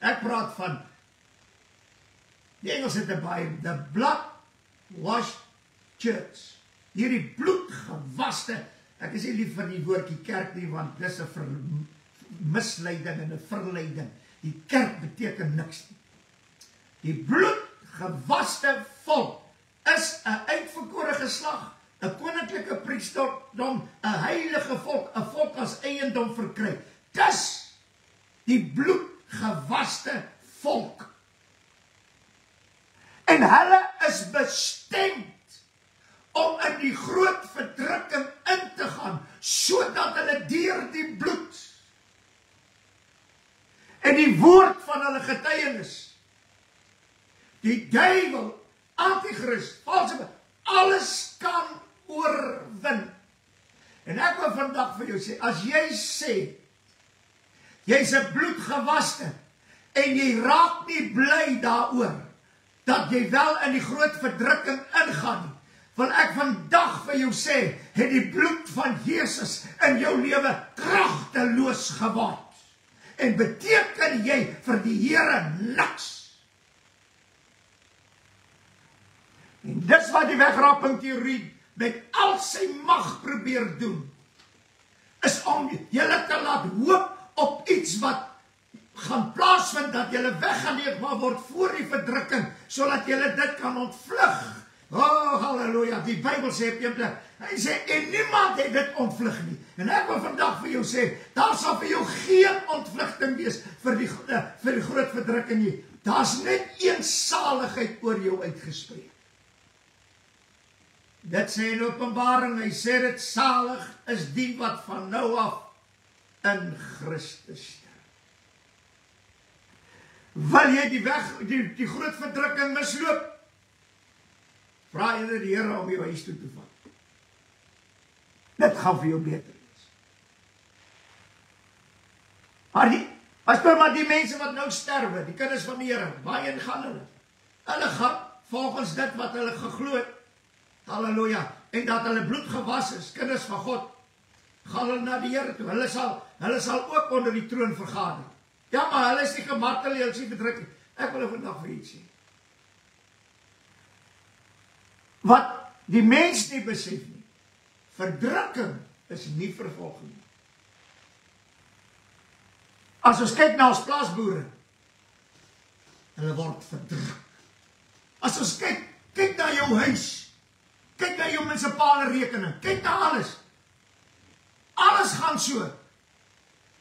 ek praat van, die Engels het baie, the blood-washed church, hierdie bloedgewaste, ek is nie lief vir die woordjie kerk nie, want dis 'n misleiding en 'n verleiding. Die kerk beteken niks nie. Die bloedgewaste volk is 'n uitverkore geslag, 'n koninklike priesterdom, 'n heilige volk, 'n volk as eiendom verkry. Dis die bloedgewaste volk. En hulle is bestemd om in die groot verdrukking in te gaan, sodat hulle deur die bloed en die woord van hulle getuienis, die duiwel, antichrist, valse, alles kan oorwin. En ek wil vandag vir jou sê, as jy sê, jy's 'n bloedgewaste, en jy raak nie bly daaroor, dat jy wel in die groot verdrukking ingaan nie, wil ek vandag vir jou sê, het die bloed van Jesus in jou lewe kragteloos geword. En beteken jy vir die Here niks. En dis wat die wegrapingteorie met al sy mag probeer doen, is om julle te laat hoop op iets wat gaan plaasvind, dat julle weggeneem word voor die verdrukking, sodat julle dit kan ontvlug. Oh, halleluja, die Bybel sê op 1 plek, hy sê, en niemand het dit ontvlug nie. En ek wil vandag vir jou sê, daar sal vir jou geen ontvlugting wees vir die groot verdrukking nie. Daar's net een saligheid oor jou uitgespreek. Dit sê in Openbaring, hy sê dit, salig is die wat van nou af in Christus sterf. Wil jy die groot verdrukking misloop? Vra jy die Here om jou huis toe te vat. Dit gaan vir jou beter wees. Maar die mense wat nou sterwe, die kinders van die Here, waarheen gaan hulle? Hulle gaan volgens dit wat hulle geglo het, halleluja, en dat hulle bloed gewas is, kinders van God, gaan hulle na die Here toe. Hulle sal ook onder die troon vergader. Ja, maar hulle is nie gemartel, hulle is nie verdruk nie. Ek wil vandag vir iets sê. Wat die mens nie besef nie, verdrukking is nie vervolging nie. As ons kyk na ons plaasboere, hulle word verdruk. As ons kyk na jou huis, kyk na jou munisipale rekening, kyk na alles. Alles gaan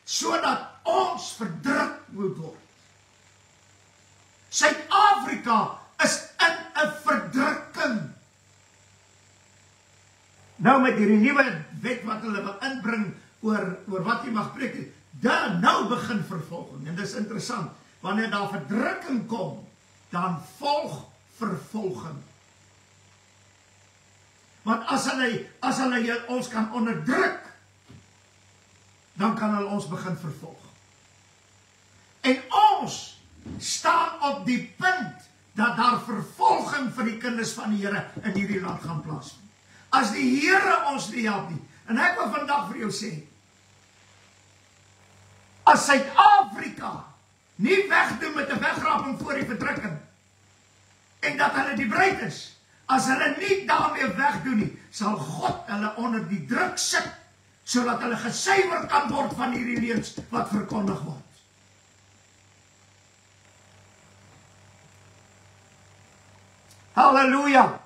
sodat ons verdruk moet word. Suid-Afrika is in 'n verdrukking. nou met hierdie nuwe wet wat hulle wil inbring oor wat jy mag preek, dan nou begin vervolging. En dis interessant, wanneer daar verdrukking kom, dan volg vervolging. Want as hulle ons kan onderdruk, dan kan hulle ons begin vervolg. En ons staan op die punt dat daar vervolging vir die kinders van die Here in hierdie land gaan plaasvind. As die Here ons nie help nie, en ek wil vandag vir jou sê, as Suid-Afrika nie wegdoen met 'n wegraping voor die verdrukking, en dat hulle die bruid is, as hulle nie daarmee wegdoen nie, sal God hulle onder die druk sit, sodat hulle gesuiwer kan word van hierdie leuns wat verkondig word. Halleluja!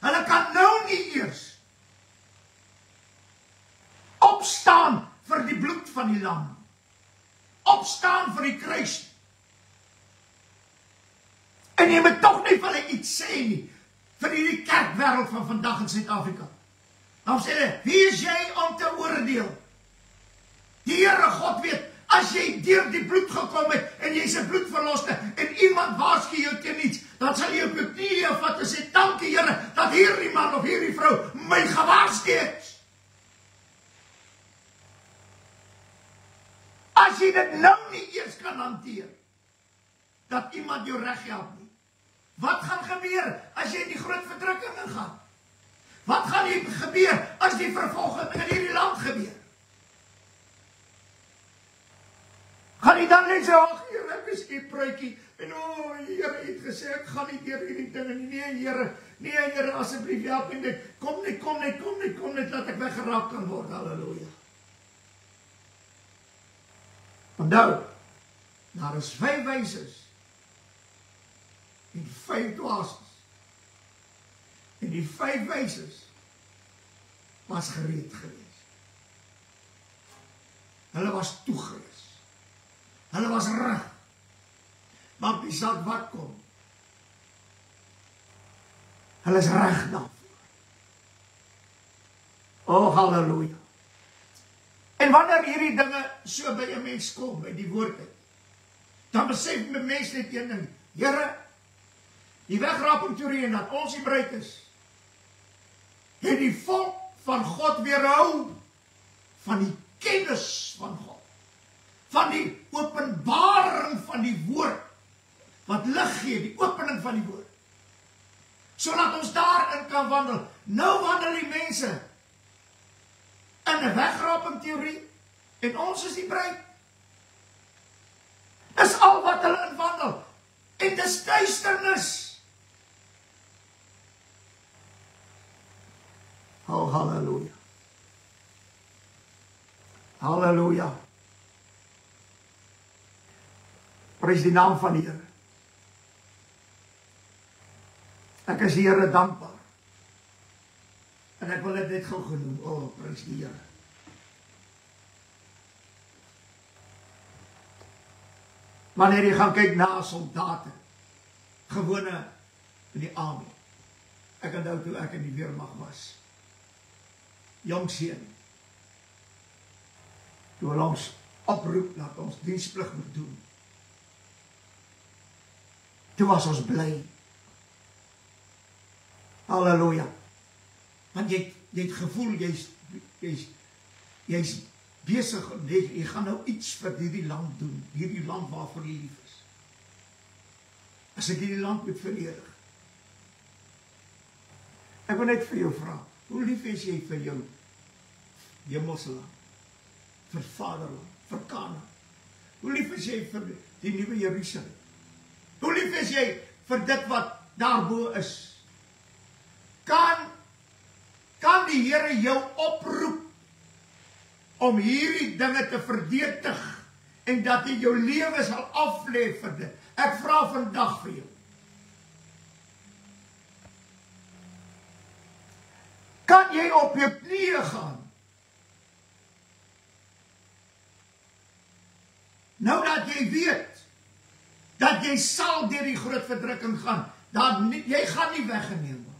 Hulle kan nou nie eers opstaan vir die bloed van die lam, opstaan vir die kruis. En jy moet tog nie vir hulle iets sê nie, vir hierdie kerkwêreld van vandag in Suid-Afrika. Dan sê hulle, wie is jy om te oordeel? Die Here God weet, as jy deur die bloed gekom het, en jy is 'n bloedverloste, en iemand waarsku jou teen iets, dan sal jy op jou knieë vat en sê, dankie Here, dat hierdie man of hierdie vrou my gewaarsku het. As jy dit nou nie eers kan hanteer, dat iemand jou reg help nie, wat gaan gebeur as jy in die groot verdrukking ingaan? Wat gaan gebeur as die vervolging in hierdie land gebeur? Gaan jy dan net sê, ag Here, ek is die pruitjie, en Here het gesê, ek gaan nie deur hierdie dinge nie, nee Here, asseblief help my net, kom net, dat ek weggeraak kan word, halleluja. Onthou, daar is 5 wyses, en 5 dwaasies. En die 5 wyses was gereed geweest. Hulle was toegerus. Hulle was reg. Maar die saak wat kom, hulle is reg daarvoor. Oh, halleluja. En wanneer hierdie dinge so by 'n mens kom, by die woord uit, dan besef my mens net een ding, Here, die wegraping teorie en dat ons die bruid is, het die volk van God weerhou van die kennis van God, van die openbaring van die woord, wat lig gee, die opening van die woord, sodat ons daarin kan wandel. Nou wandel die mense in 'n wegraping teorie, en ons is die bruid. Dis al wat hulle in wandel, en dis duisternis. Oh, halleluja. Halleluja. Prys die naam van die Here. Ek is die Here dankbaar. En ek wil dit net gou genoem. Oh, prys die Here. Wanneer jy gaan kyk na soldate, gewone in die army. Ek onthou toe ek in die weermag was. Jong seun. Toe hulle ons oproep dat ons diensplig moet doen. Toe was ons bly. Halleluja. Want jy het gevoel, jy's besig, jy gaan nou iets vir hierdie land doen, hierdie land waarvoor jy lief is. As ek hierdie land moet veredig. Ek wil net vir jou vra, hoe lief is jy vir jou hemelse land, vir Vaderland, vir Kanaan? Hoe lief is jy vir die nuwe Jerusalem? Hoe lief is jy vir dit wat daarbo is? Kan die Here jou oproep om hierdie dinge te verdedig en dat jy jou lewe sal aflê vir dit? Ek vra vandag vir jou. Kan jy op jou knieë gaan? Nou dat jy weet dat jy sal deur die groot verdrukking gaan, jy gaan nie weggeneem word.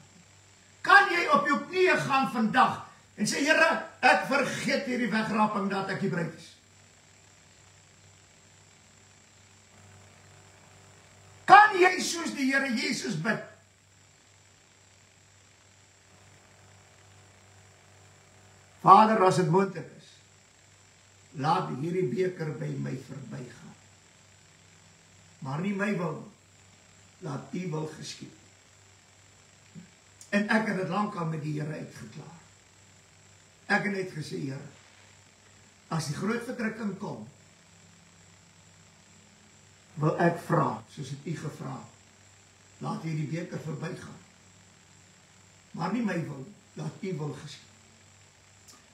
Kan jy op jou knieë gaan vandag en sê, Here, ek vergeet hierdie wegraping dat ek die bruid is. Kan jy soos die Here Jesus bid? Vader, as dit moontlik is, laat hierdie beker by my verbygaan. Maar nie my wil, laat U wil geskied. En ek het dit lankal met die Here uitgeklaar. Ek het net gesê, Here, as die groot verdrukking kom, wil ek vra, soos het U gevra, laat hierdie beker verbygaan. Maar nie my wil, laat U wil geskied.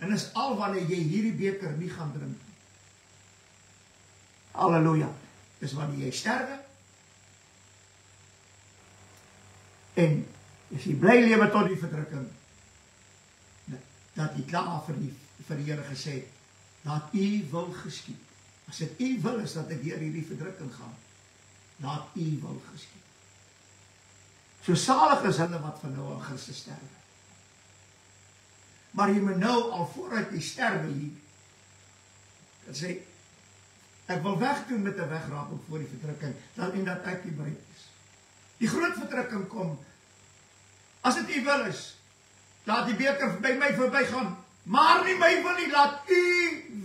En is al wanneer jy hierdie beker nie gaan drink. Halleluja. Dis wanneer jy sterwe. En as jy bly lewe tot die verdrukking, dat jy klaar vir die Here gesê, laat U wil geskied. As dit U wil is dat ek deur hierdie verdrukking gaan, laat U wil geskied. So salig is hulle wat van nou aan Christus sterwe. Maar jy moet nou al vooruit jy sterwe hier, dat sê, ek wil wegdoen met 'n wegraping voor die verdrukking, en dat ek die bruid is. Die groot verdrukking kom, as dit U wil is, laat die beker by my verbygaan, maar nie my wil nie, laat U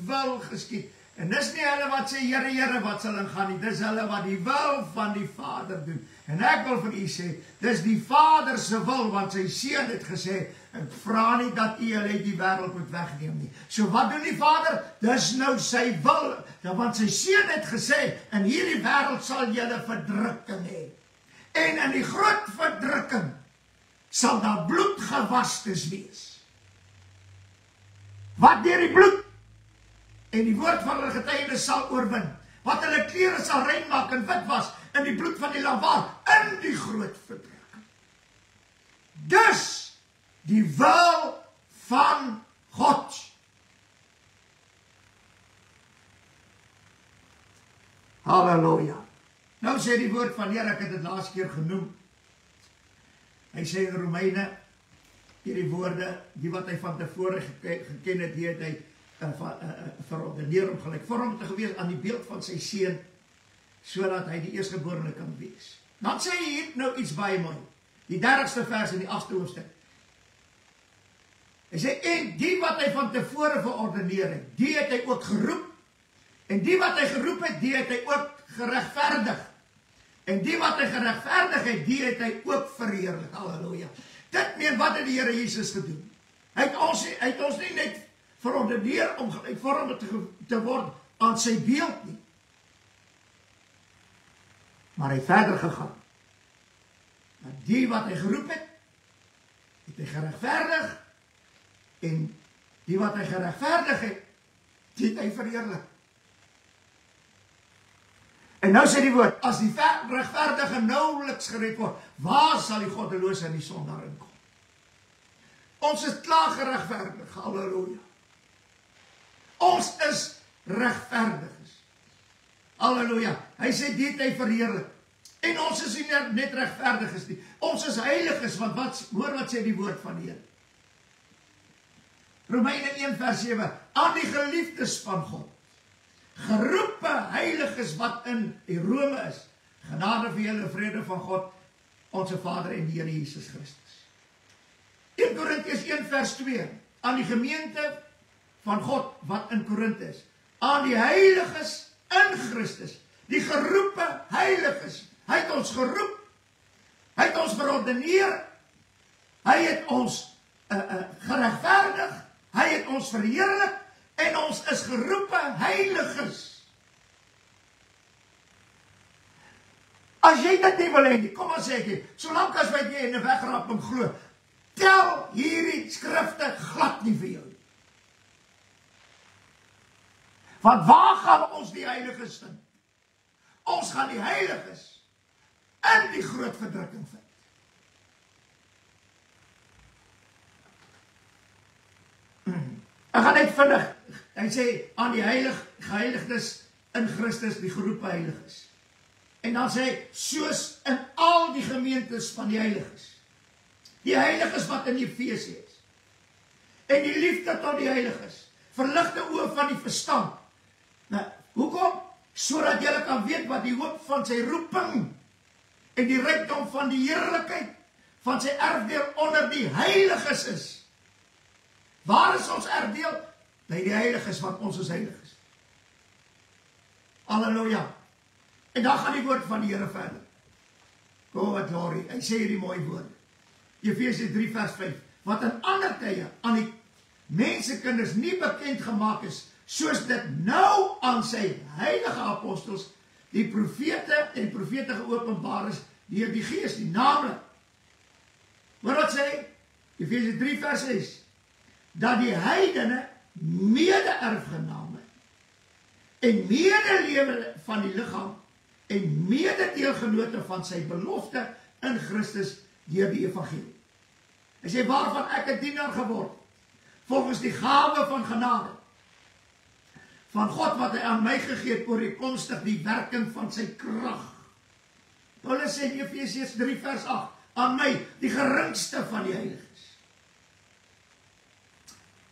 wil geskied. En dis nie hulle wat sê, Here, Here, wat sal ingaan nie, dis hulle wat die wil van die Vader doen. En ek wil vir U sê, dis die Vader se wil, want sy Seun het gesê, ek vra nie dat U hulle die wêreld moet wegneem nie. So wat doen die Vader? Dis nou sy wil, want sy Seun het gesê, in hierdie wêreld sal julle verdrukking hê. En in die groot verdrukking sal daar bloedgewastes wees. Wat deur die bloed en die woord van hulle getuienis sal oorwin. Wat hulle klere sal rein maak en wit was in die bloed van die lam in die groot verdrukking. Dus die wil van God. Halleluja. Nou sê die woord van Here, ek het dit laas keer genoem. Hy sê in Romeine, hierdie woorde, die wat hy van tevore geken het, die het hy verordeneer om gelijkvormig te gewees aan die beeld van sy Seun, sodat hy die eerstgeborene kan wees. Dan sê hy hier nou iets baie mooi, die 30ste vers in die 8ste hoofstuk. Hy sê, en die wat hy van tevore verordeneer het, die het hy ook geroep, en die wat hy geroep het, die het hy ook geregverdig. En die wat hy geregverdig het, die het hy ook verheerlik. Halleluja. Dit meen wat het die Here Jesus gedoen. Hy het ons nie net verordeneer om gelijkvormig te word aan sy beeld nie. Maar hy het verder gegaan. Maar die wat hy geroep het, het hy geregverdig, en die wat hy geregverdig het, die het hy verheerlik. En nou sê die woord, as die regverdige nauweliks gered word, waar sal die goddeloos en die sondaar inkom? Ons is klaar geregverdig, halleluja. Ons is regverdiges. Halleluja. Hy sê, die het hy verheerlik. En ons is nie net regverdiges nie. Ons is heiliges, want hoor wat sê die woord van die Here. Romeine 1 vers 7, aan die geliefdes van God, geroepe heiliges wat in die Rome is, genade vir julle, vrede van God, onze Vader en die Here Jesus Christus. 1 Korintiërs 1 vers 2, aan die gemeente van God wat in Korinthe is, aan die heiliges in Christus, die geroepe heiliges, hy het ons geroep, hy het ons verordeneer, hy het ons geregverdig, hy het ons verheerlik, en ons is geroepe heiliges. As jy dit nie wil hê nie, kom ons sê ek, solank as wat jy in 'n wegraping glo, tel hierdie skrifte glad nie vir jou. Want waar gaan ons die heiliges vind? Ons gaan die heiliges in die groot verdrukking vind. Ek gaan net vinnig, hy sê, aan die geheiligdes in Christus, die geroepe heiliges. En dan sê hy, soos in al die gemeentes van die heiliges. Die heiliges wat in Efese is. En die liefde tot die heiliges. Verlig die oë van die verstand. Nou, hoekom? Sodat julle kan weet wat die hoop van sy roeping en die rykdom van die heerlikheid van sy erfdeel onder die heiliges is. Waar is ons erfdeel? By die heiliges, want ons is heiliges. Halleluja. En dan gaan die woord van die Here verder. Oh, wat glorie. Hy sê hierdie mooi woord. Efesië 3 vers 5. Wat in ander tye aan die mensekinders nie bekend gemaak is, soos dit nou aan sy heilige apostels, die profete en profete geopenbaar is deur die Gees, die naamlik. Wat sê Efesië 3 vers 6? Dat die heidene mede-erfgename en medelewende van die liggaam en mededeelgenote van sy belofte in Christus deur die evangelie. Hy sê waarvan ek 'n dienaar geword, volgens die gawe van genade, van God wat hy aan my gegee het ooreenkomstig die werking van sy krag. Paulus sê in Efesiërs 3 vers 8, aan my, die geringste van die heiliges,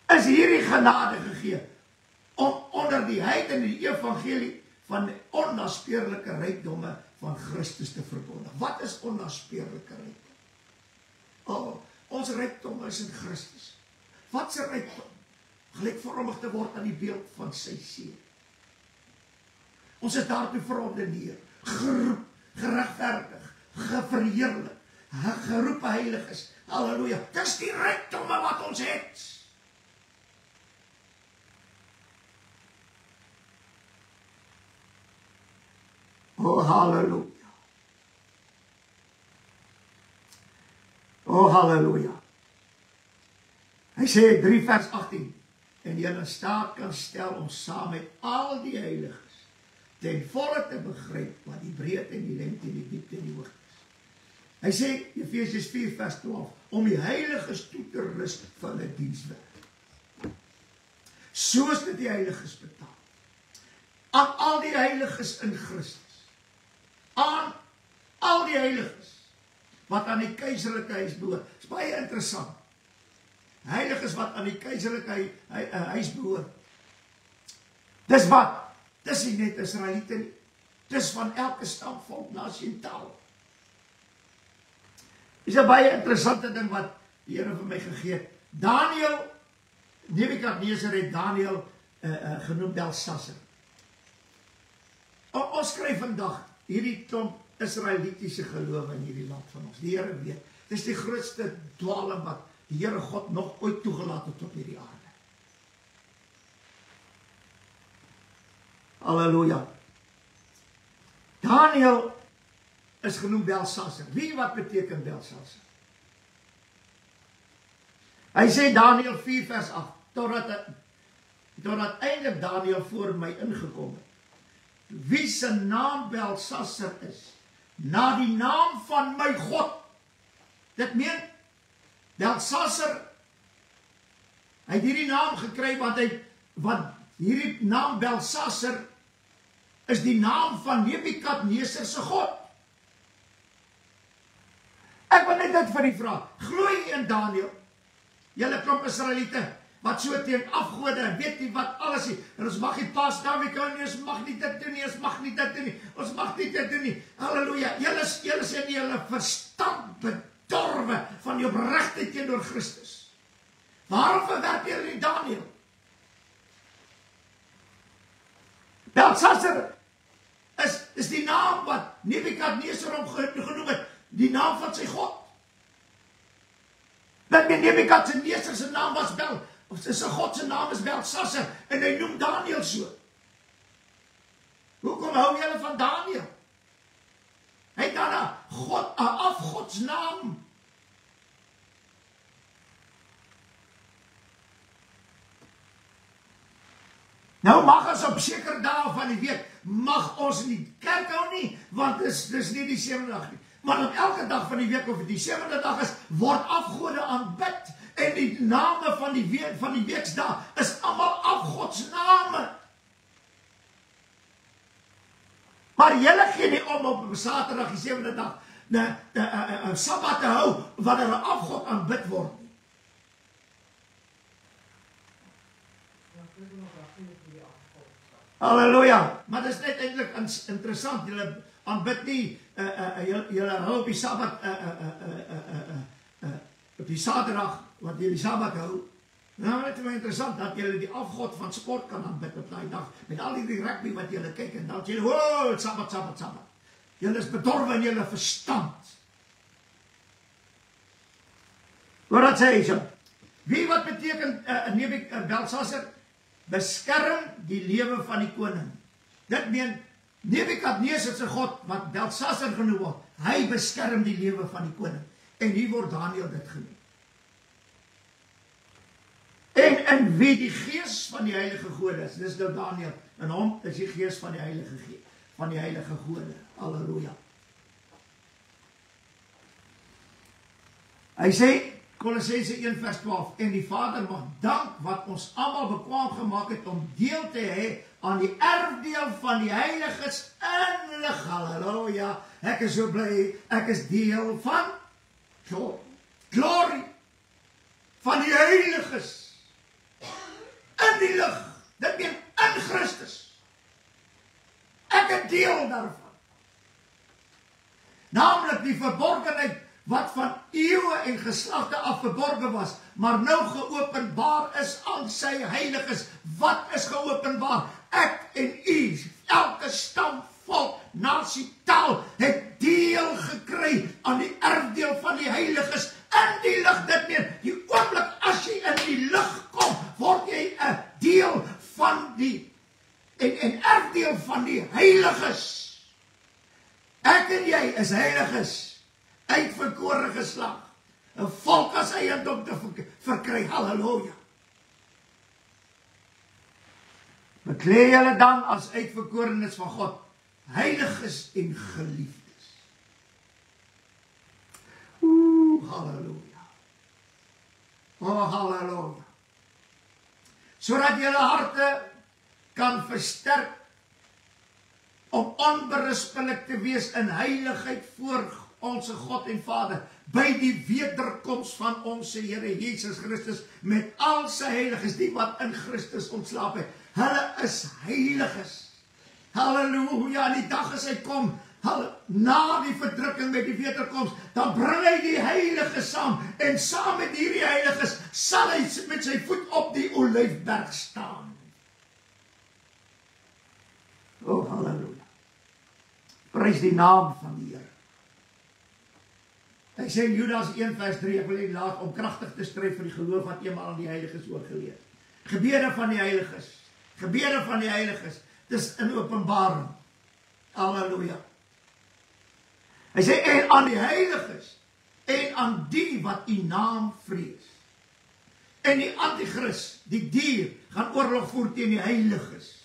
is hierdie genade gegee, om onder die heidene die evangelie van die onnaspeurlike rykdomme van Christus te verkondig. Wat is onnaspeurlike rykdom? Oh, ons rykdom is in Christus. Wat is rykdom? Gelykvormig te word aan die beeld van sy seun. Ons is daartoe verordeneer, geroep, geregverdig, verheerlik, geroep heiliges. Halleluja. Dis die rykdomme wat ons het. Oh, halleluja. Oh, halleluja. Hy sê 3 vers 18, en jy in staat kan stel om saam met al die heiliges ten volle te begryp wat die breedte en die lengte en die diepte en die hoogte is. Hy sê Efesiërs 4 vers 12, om die heiliges toe te rus van hulle dienswerk. Soos dit die heiliges betaal. Aan al die heiliges in Christus. Aan al die heiliges wat aan die keiserlike huis behoort. Dit is baie interessant. Heiliges wat aan die keiserlike huis behoort. Dis wat? Dis nie net Israeliete nie. Dis van elke stam, volk, nasie en taal. Is 'n baie interessante ding wat die Here vir my gegee het. Daniël, Nebukadneser het Daniël genoem Belsasser. Ons skryf vandag hierdie klomp Israelitiese gelowe in hierdie land van ons. Die Here weet, dis die grootste dwaaling wat die Here God nog ooit toegelaat het op hierdie aarde. Halleluja. Daniël is genoem Belsasser. Wie wat beteken Belsasser? Hy sê Daniël 4 vers 8, totdat eintlik Daniël voor my ingekom het. Wie se naam Belsasser is, na die naam van my God. Dit meen, Belsasser, hy het hierdie naam gekry, want hierdie naam Belsasser is die naam van Nebukadneser se God. Ek wil net dit vir die vraag, glo jy in Daniël? Julle klomp Israeliete, wat so teen afgode, weet nie wat alles nie, en ons mag nie pas Davikan nie, ons mag nie dit doen nie, ons mag nie dit doen nie, ons mag nie dit doen nie, halleluja, julle is in julle verstand bedorwe van die opregtheid teenoor Christus. Waarom verwerp julle nie Daniël? Belsasser is die naam wat Nebukadneser hom genoem het, die naam van sy God. Dat Nebukadneser se naam was sy God se naam is Belsasser, en hy noem Daniël so. Hoekom hou julle van Daniël? Hy het dan 'n afgodsnaam. Nou mag ons op sekere dae van die week, mag ons nie kerk hou nie, want dis nie die 7de dag nie. Maar op elke dag van die week, of die 7de dag is, word afgode aanbid, en die name van die weksdae is allemaal afgodsname. Maar julle gee nie om op Saterdag die 7de dag Sabbat te hou wanneer 'n afgod aanbid word nie. Halleluja. Maar dit is net eintlik interessant. Julle aanbid nie, julle hou op die Sabbat, op die Saterdag, wat julle die Sabbat hou. Nou, dit is wel interessant dat julle die afgod van sport kan aanbid op daai dag, met al die rugby wat julle kyk, en dan julle, wow, Sabbat, Sabbat, Sabbat. Julle is bedorwe in julle verstand. Wat sê hy so? Wie wat beteken Belsasar? Beskerm die lewe van die koning. Dit meen, Nebukadneser se God, wat Belsasar genoem word, hy beskerm die lewe van die koning. En hier word Daniël dit genoem. En in wie die gees van die heilige gode is, dis nou Daniël, en hom is die gees van die heilige gode. Halleluja. Hy sê, Kolossense 1 vers 12, en die Vader mag dank wat ons almal bekwaam gemaak het om deel te hê aan die erfdeel van die heiliges in lig. Halleluja. Ek is so bly, ek is deel van glorie van die heiliges in die lig. Dit meen in Christus. Ek is deel daarvan. Naamlik die verborgenheid wat van eeue en geslagte af verborgen was, maar nou geopenbaar is aan sy heiliges. Wat is geopenbaar? Ek en u, elke stam, volk, nasie, taal, het deel gekry aan die erfdeel van die heiliges in die lig. Dit meen, die oomblik as jy in die lig kom, word jy 'n deel van die en erfdeel van die heiliges. Ek en jy is heiliges. Uitverkore geslag, 'n volk as eiendom te verkry. Halleluja. Bekleed julle dan as uitverkorenes van God, heiliges en geliefdes. Halleluja. Oh, halleluja. Sodat julle harte kan versterk om onberispelik te wees in heiligheid voor onze God en Vader, by die wederkoms van onze Here Jesus Christus, met al sy heiliges, die wat in Christus ontslaap het. Hulle is heiliges. Halleluja, en die dag as hy kom, na die verdrukking met die wederkoms, dan bring hy die heiliges saam, en saam met hierdie heiliges, sal hy met sy voet op die Olyfberg staan. Oh, halleluja. Prys die naam van die Here. Hy sê in Judas 1 vers 3, ek wil nie laat om kragtig te stry vir die geloof wat eenmaal aan die heiliges oorgeleer. Gebede van die heiliges. Gebede van die heiliges. Dis in Openbaring. Halleluja. Hy sê, en aan die heiliges, en aan die wat u naam vrees. En die antichrist, die dier, gaan oorlog voer teen die heiliges.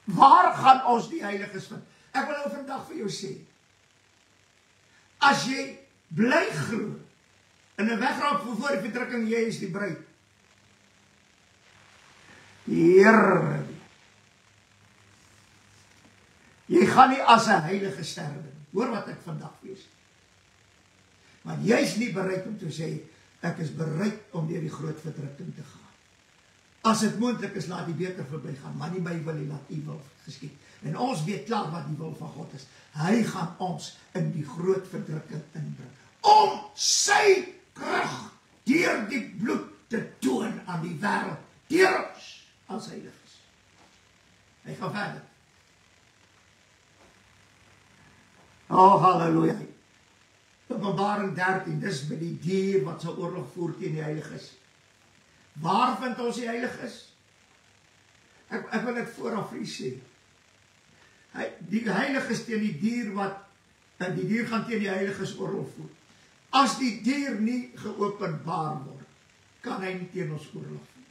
Waar gaan ons die heiliges vind? Ek wil nou vandag vir jou sê, as jy bly glo in 'n wegraak voor die verdrukking, jy is die bruid. Here, jy gaan nie as 'n heilige sterwe. Hoor wat ek vandag wees. Maar jy is nie bereid om te sê, ek is bereid om deur die groot verdrukking te gaan. As dit moontlik is, laat die beter verby gaan, maar nie my wil nie, laat u wil geskied. En ons weet klaar wat die wil van God is. Hy gaan ons in die groot verdrukking inbring, om sy krag deur die bloed te toon aan die wêreld, deur ons as heiliges. Hy gaan verder. Oh, halleluja. Openbaring 13, dis by die dier wat sal oorlog voer teen die heiliges. Waar vind ons die heiliges? Ek wil dit vooraf vir u sê. Die heiliges teen die dier die dier gaan teen die heiliges oorlog voer. As die dier nie geopenbaar word, kan hy nie teen ons oorlog voer.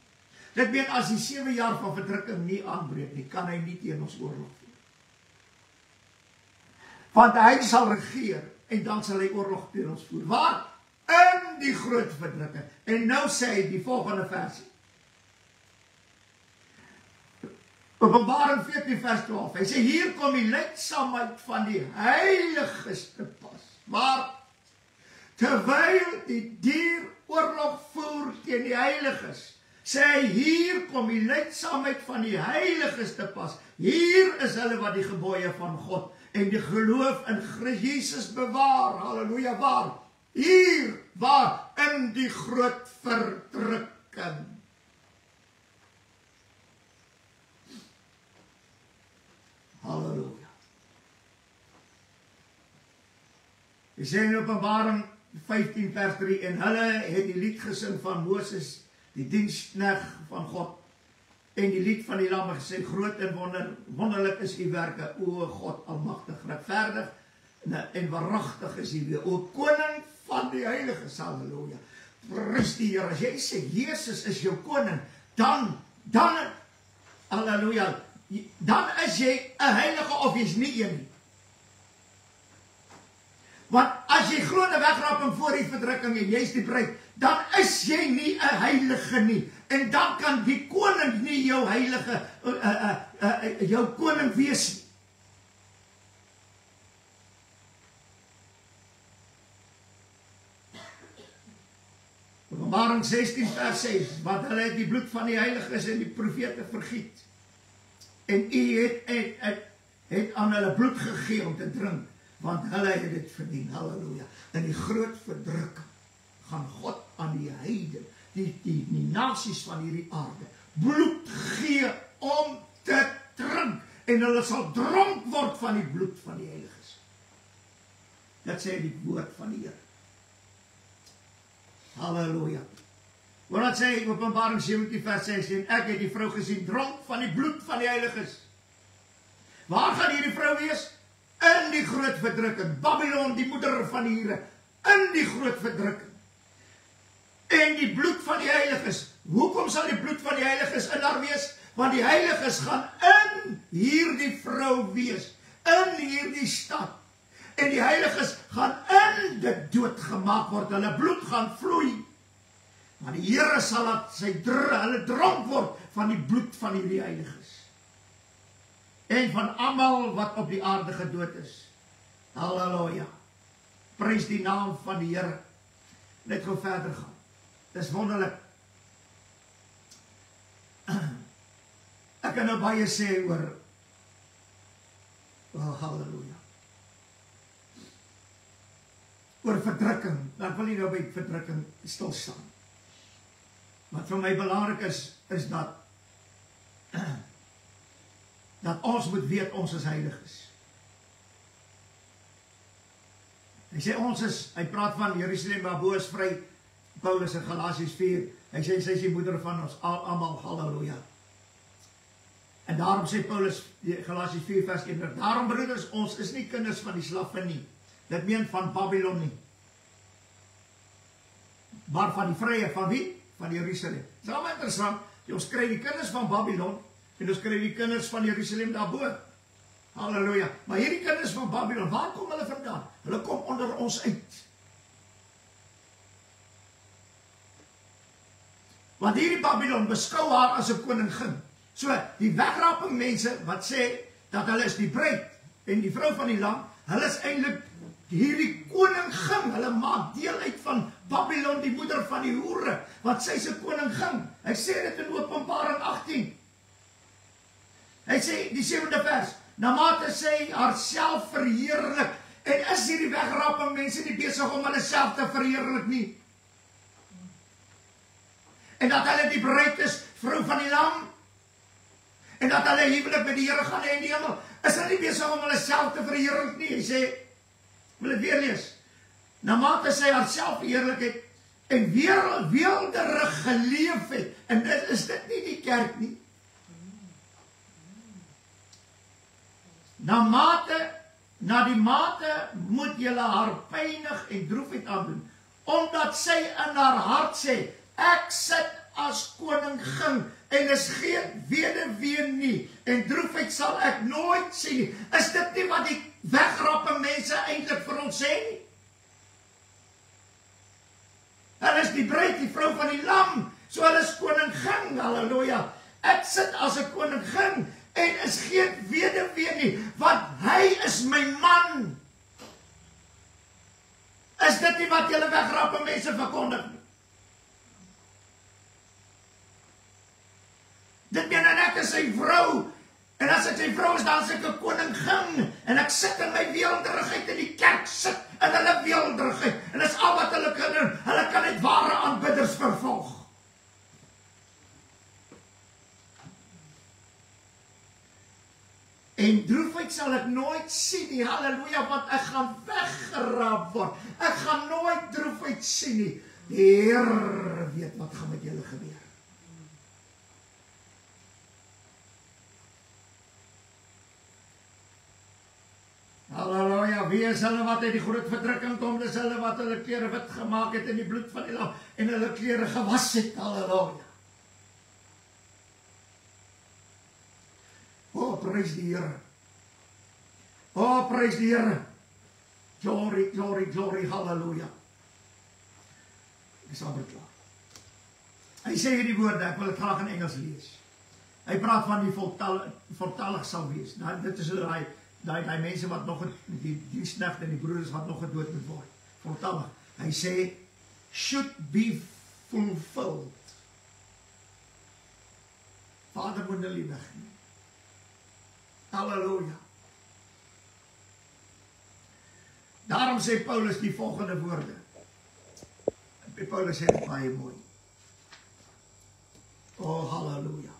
Dit meen, as die 7 jaar van verdrukking nie aanbreek nie, kan hy nie teen ons oorlog voer. Want hy sal regeer, en dan sal hy oorlog teen ons voer. Waar? In die groot verdrukking. En nou sê hy die volgende versie. Openbaring 14 vers 12. Hy sê hier kom die leidsaamheid van die heiliges te pas. Maar terwyl die dier oorlog voer teen die heiliges, sê hy hier kom die leidsaamheid van die heiliges te pas. Hier is hulle wat die gebooie van God en die geloof in Christus Jesus bewaar. Halleluja, waar? Hier, waar? In die groot verdrukking. Halleluja. Hy sê in Openbaring 15 vers 3, en hulle het die lied gesing van Moses, die diensknegt van God, en die lied van die lam gesê, groot en wonderlik is die werke, o God almagtig, regverdig en waaragtig is die weer, o koning van die heiliges, halleluja. Prys die Here. As jy sê Jesus is jou koning, dan halleluja, dan is jy 'n heilige of jy's nie een nie. Want as jy glo 'n wegraping voor die verdrukking en jy's die bruid, dan is jy nie 'n heilige nie. En dan kan die koning nie jou heilige, jou koning wees nie. Openbaring 16 vers 6, want hulle het die bloed van die heiliges en die profete vergiet. En u het aan hulle bloed gegee om te drink, want hulle het dit verdien. Halleluja. In die groot verdrukking gaan God aan die heiden, die nasies van hierdie aarde, bloed gee om te drink. En hulle sal dronk word van die bloed van die heiliges. Dat sê die woord van die Here. Halleluja. Wat sê Openbaring 17 vers 16, ek het die vrou gesien dronk van die bloed van die heiliges. Waar gaan hierdie vrou wees? In die groot verdrukking. Babylon, die moeder van die Here, in die groot verdrukking. En die bloed van die heiliges. Hoekom sal die bloed van die heiliges in haar wees? Want die heiliges gaan in hierdie vrou wees, in hierdie stad. En die heiliges gaan in dit doodgemaak word. Hulle bloed gaan vloei. Maar die Here sal dat hulle dronk word van die bloed van hierdie heiliges. En van almal wat op die aarde gedood is. Halleluja. Prys die naam van die Here. Net gou verder gaan. Dis wonderlik. Ek kan nou baie sê oor halleluja. Oor verdrukking. Ek wil nie nou by verdrukking stil staan. Wat vir my belangrik is dat ons moet weet ons is heiliges. Hy sê ons is, hy praat van Jerusalem waar bo is vry, Paulus in Galasiërs 4, hy sê sy is die moeder van ons almal, halleluja. En daarom sê Paulus, Galasiërs 4 vers 1, daarom broeders, ons is nie kinders van die slaffe nie, dit meen van Babylon nie, maar van die vrye, van wie? Van Jerusalem. Dit is allemaal interessant, ons kry die kinders van Babylon, en ons kry die kinders van Jerusalem daarbo. Halleluja. Maar hierdie kinders van Babylon, waar kom hulle vandaan? Hulle kom onder ons uit. Want hierdie Babylon beskou haar as 'n koningin. So, die wegraping mense wat sê, dat hulle is die bruid, en die vrou van die lam, hulle is eintlik hierdie koningin, hulle maak deel uit van Babylon, die moeder van die hoere, want sy is 'n koningin. Hy sê dit in Openbaring 18. Hy sê, die 7de vers, namate sy haarself verheerlik, en is hierdie wegraping mense nie besig om hulle self te verheerlik nie. En dat hulle die bruid is, vrou van die lam, en dat hulle huwelik met die Here gaan hê in die hemel, is hulle nie besig om hulle self te verheerlik nie. Hy sê, wil ek weer lees, namate sy haarself verheerlik het, en weelderig geleef het, en is dit nie die kerk nie, na die mate moet julle haar pynig en droefheid aandoen, omdat sy in haar hart sê, ek sit as koningin, en is geen weduwee nie, en droefheid sal ek nooit sien nie. Is dit nie wat die wegrappe mense eintlik vir ons sê nie? Hulle is die bruid, die vrou van die lam, so hulle is koningin, halleluja. Ek sit as 'n koningin, en is geen weduwee nie, want hy is my man. Is dit nie wat julle wegrappe mense verkondig nie? Dit meen en ek is sy vrou, en as ek sy vrou is, dan is ek 'n koningin, en ek sit in my weelderigheid, en die kerk sit in hulle weelderigheid, en dis al wat hulle kan doen, hulle kan net ware aanbidders vervolg. En droefheid sal ek nooit sien nie, halleluja, want ek gaan weggeraap word. Ek gaan nooit droefheid sien nie. Die Here weet wat gaan met julle gebeur. Halleluja, wie is hulle wat uit die groot verdrukking kom? Dis hulle wat hulle klere wit gemaak het in die bloed van die lam en hulle klere gewas het, halleluja. O, prys die Here. O, prys die Here. Glory, glory, glory, halleluja. Ek is amper klaar. Hy sê hierdie woorde, ek wil dit graag in Engels lees. Hy praat van die voltallig sal wees. Nou, dit is hoe die mense wat nog die diensknegte en die broeders wat nog gedood moet word. Voltallig. Hy sê, should be fulfilled. Vader moet hulle weg nie. Halleluja. Daarom sê Paulus die volgende woorde. Paulus sê dit baie mooi. Oh, halleluja.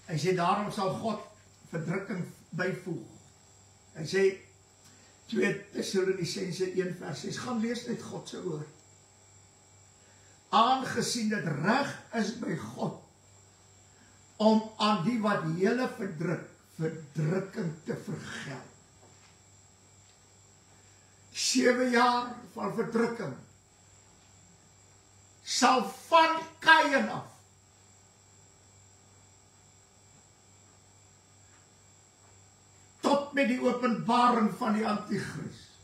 Hy sê, daarom sal God verdrukking byvoeg. Hy sê, 2 Tessalonisense 1 vers 6, gaan lees uit God se woord. Aangesien dit reg is by God, om aan die wat julle verdruk, verdrukking te vergeld. 7 jaar van verdrukking, sal van Kaïn af, tot met die openbaring van die Antichrist.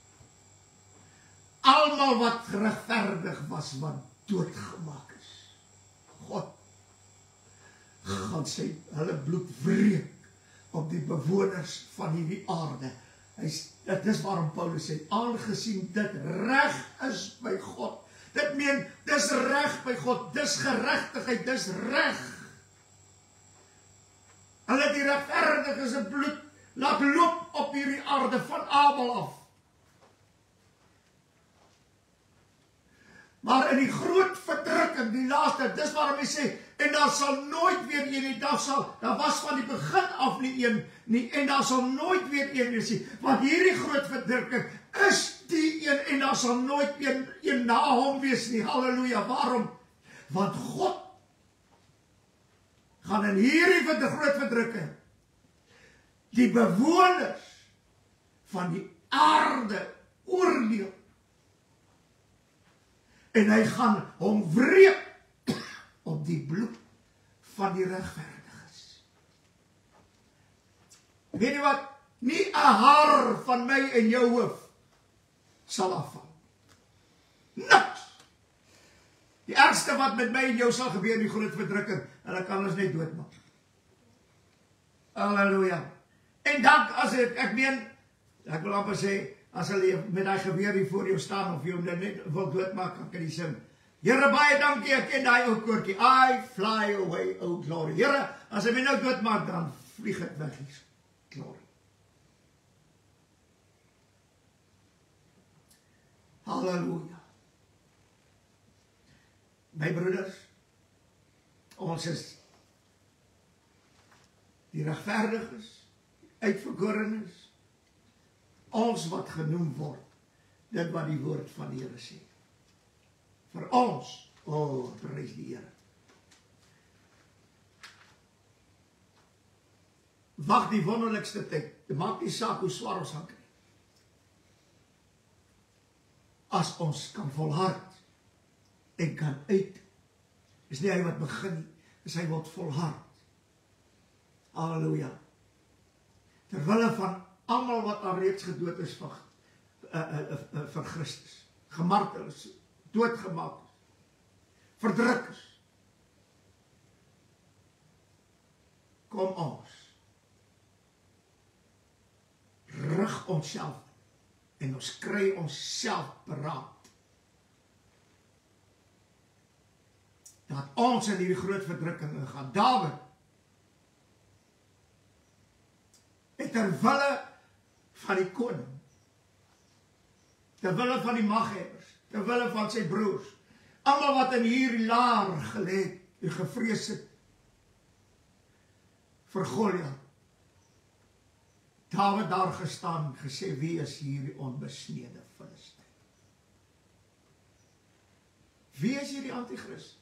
Almal wat geregverdig was, wat doodgemaak is. God gaan sy hulle bloed wreek op die bewoners van hierdie aarde. Dit is waarom Paulus sê, aangesien dit reg is by God. Dit meen, dis reg by God, dis geregtigheid, dis reg. Hulle die regverdiges se bloed laat loop op hierdie aarde van Abel af. Maar in die groot verdrukking, die laaste, dis waarom hy sê, en daar sal nooit weer een, daar was van die begin af nie een, en daar sal nooit weer een wees nie, want hierdie groot verdrukking is die een, en daar sal nooit weer een na hom wees nie, halleluja, waarom? Want God gaan in hierdie groot verdrukking die bewoners van die aarde oordeel. En hy gaan hom wreek op die bloed van die regverdiges. Weet jy wat? Nie 'n haar van my en jou hoof sal afval. Niks! Die ergste wat met my en jou sal gebeur in die groot verdrukking, hulle kan ons net doodmaak. Halleluja. En dan, as ek meen, ek wil amper sê, as hulle met die geweer hier voor jou staan, of jy hom net wil doodmaak, kan jy sing, Here, baie dankie, ek ken die ou koortjie, I fly away, oh glory. Here, as hy my nou doodmaak, dan vlieg ek weg hier, glory. Halleluja. My broeders, ons is die regverdiges, uitverkorenes, ons wat genoem word, dit wat die woord van die Here sê. Vir ons, prys die Here. Wag die wonderlikste tyd, dit maak nie saak hoe swaar ons gaan kry. As ons kan volhard, en kan uit, is nie hy wat begin, is hy wat volhard. Halleluja. Terwille van almal wat al reeds gedood is vir Christus, gemartel is, doodgemaak is, verdrukkers. Kom ons, rig onsself en ons kry onsself paraat. Dat ons in hierdie groot verdrukking ingaan. Dawid het terwille van die koning, terwille van die maghebbers, terwille van sy broers, almal wat in hierdie laar gelê en gevrees het vir Goliat, Dawid daar gestaan, gesê, wie is hierdie onbesnede Filistyn? Wie is hierdie antichrist?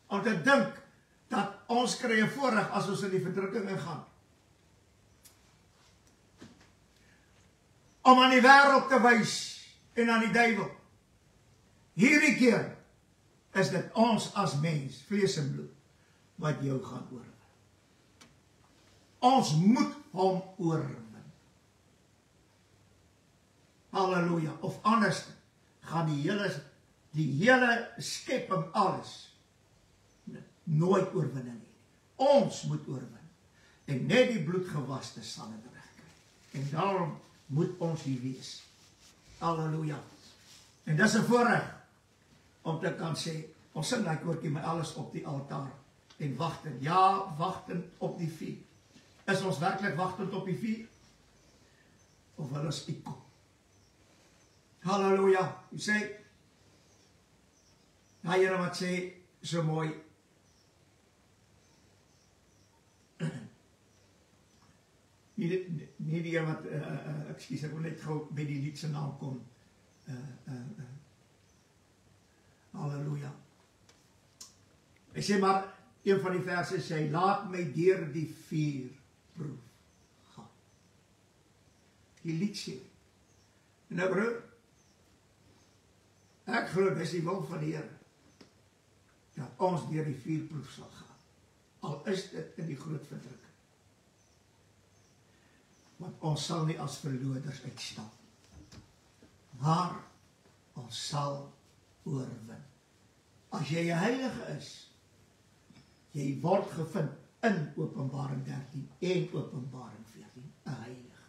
Om te dink dat ons kry 'n voorreg as ons in die verdrukking ingaan. Om aan die wêreld te wys en aan die duiwel. Hierdie keer is dit ons as mens, vlees en bloed, wat jou gaan oorwin. Ons moet hom oorwin. Halleluja. Of anders gaan die hele skepping alles nooit oorwinning nie. Ons moet oorwin. En net die bloedgewaste sal dit regkry. En daarom moet ons hier wees. Halleluja. En dis 'n voorreg om te kan sê, ons sing daai koortjie, my alles op die altaar en wagten. Ja, wagten op die vuur. Is ons werklik wagtend op die vuur? Of wil ons U kom? Halleluja. U sê, daai Here wat sê so mooi, nie die wat, ekskuus, ek wil net gou by die lied se naam kom. Halleluja. Hy sê maar, een van die verse sê, laat my deur die vuur proef gaan. Die lied sê, nou broer, ek glo dis die wil van die Here, dat ons deur die vuurproef sal gaan. Al is dit in die groot verdrukking. Want ons sal nie as verloders uitstap, maar ons sal oorwin. As jy 'n heilige is, jy word gevind in Openbaring 13 en Openbaring 14, 'n heilige.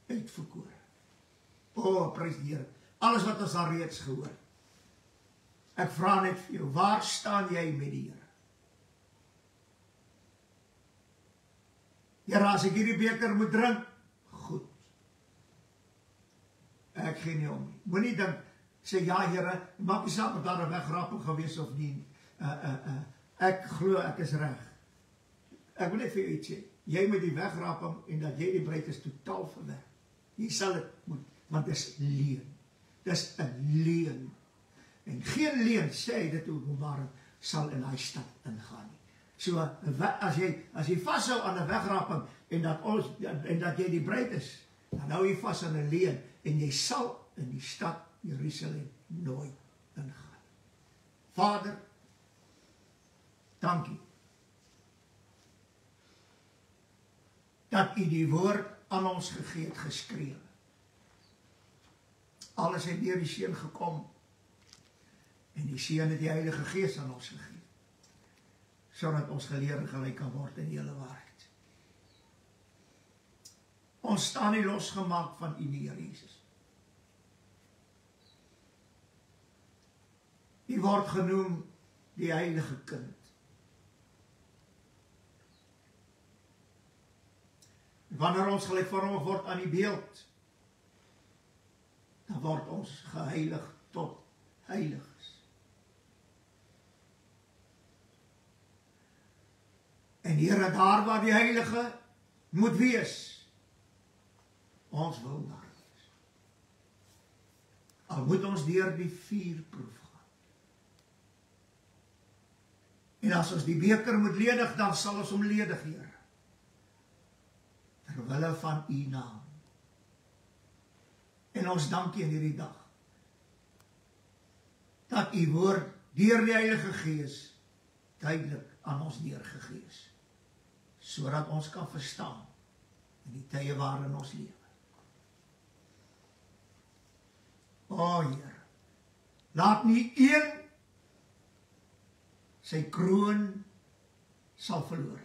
Uitverkore. O, prys die Here. Alles wat ons al reeds gehoor. Ek vra net vir jou, waar staan jy met die Here? Here, as ek hierdie beker moet drink, goed. Ek gee nie om nie. Moenie dink, sê ja Here, maak nie saak of daar 'n wegraping gewees of nie. Ek glo ek is reg. Ek wil net vir jou iets sê. Jy met die wegraping en dat jy die bruid is totaal verwerp. Jy sal dit moet, want dit is leuen. Dis 'n leuen. En geen leuen, sê hy dit Openbaring, sal in hy stad ingaan nie. So, as jy vashou aan 'n wegraping en dat jy die bruid is, dan hou jy vas aan 'n leuen en jy sal in die stad Jerusalem nooit ingaan. Vader, dankie dat U die woord aan ons gegee het, geskrewe. Alles het deur die Seun gekom en die Seun het die Heilige Gees aan ons gegee, sodat ons geleer en gelyk kan word in die hele waarheid. Ons staan nie losgemaak van U nie, Here Jesus. U word genoem die Heilige Kind. Wanneer ons gelykvormig word aan die beeld, dan word ons geheilig tot heiliges. En Here, daar waar die heilige moet wees, ons wil daar wees. Al moet ons deur die vuurproef gaan. En as ons die beker moet ledig, dan sal ons hom ledig, Here. Terwille van U naam. En ons dank U in hierdie dag, dat U woord deur die Heilige Gees duidelik aan ons deurgegee is, sodat ons kan verstaan in die tye waarin ons lewe. O Here, laat nie een sy kroon sal verloor.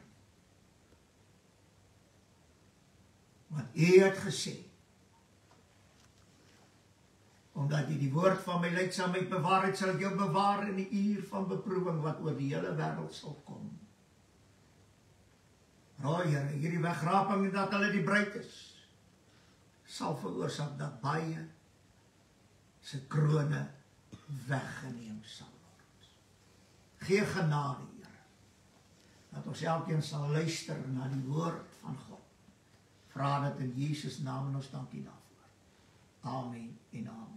Want U het gesê, omdat jy die woord van my lydsaamheid bewaar het, sal jou bewaar in die uur van beproewing wat oor die hele wêreld sal kom. O Here, hierdie wegraping dat hulle die bruid is, sal veroorsaak dat baie se krone weggeneem sal word. Gee genade, Here, dat ons elkeen sal luister na die woord van God. Vra dit in Jesus naam en ons dankie daarvoor. Amen en amen.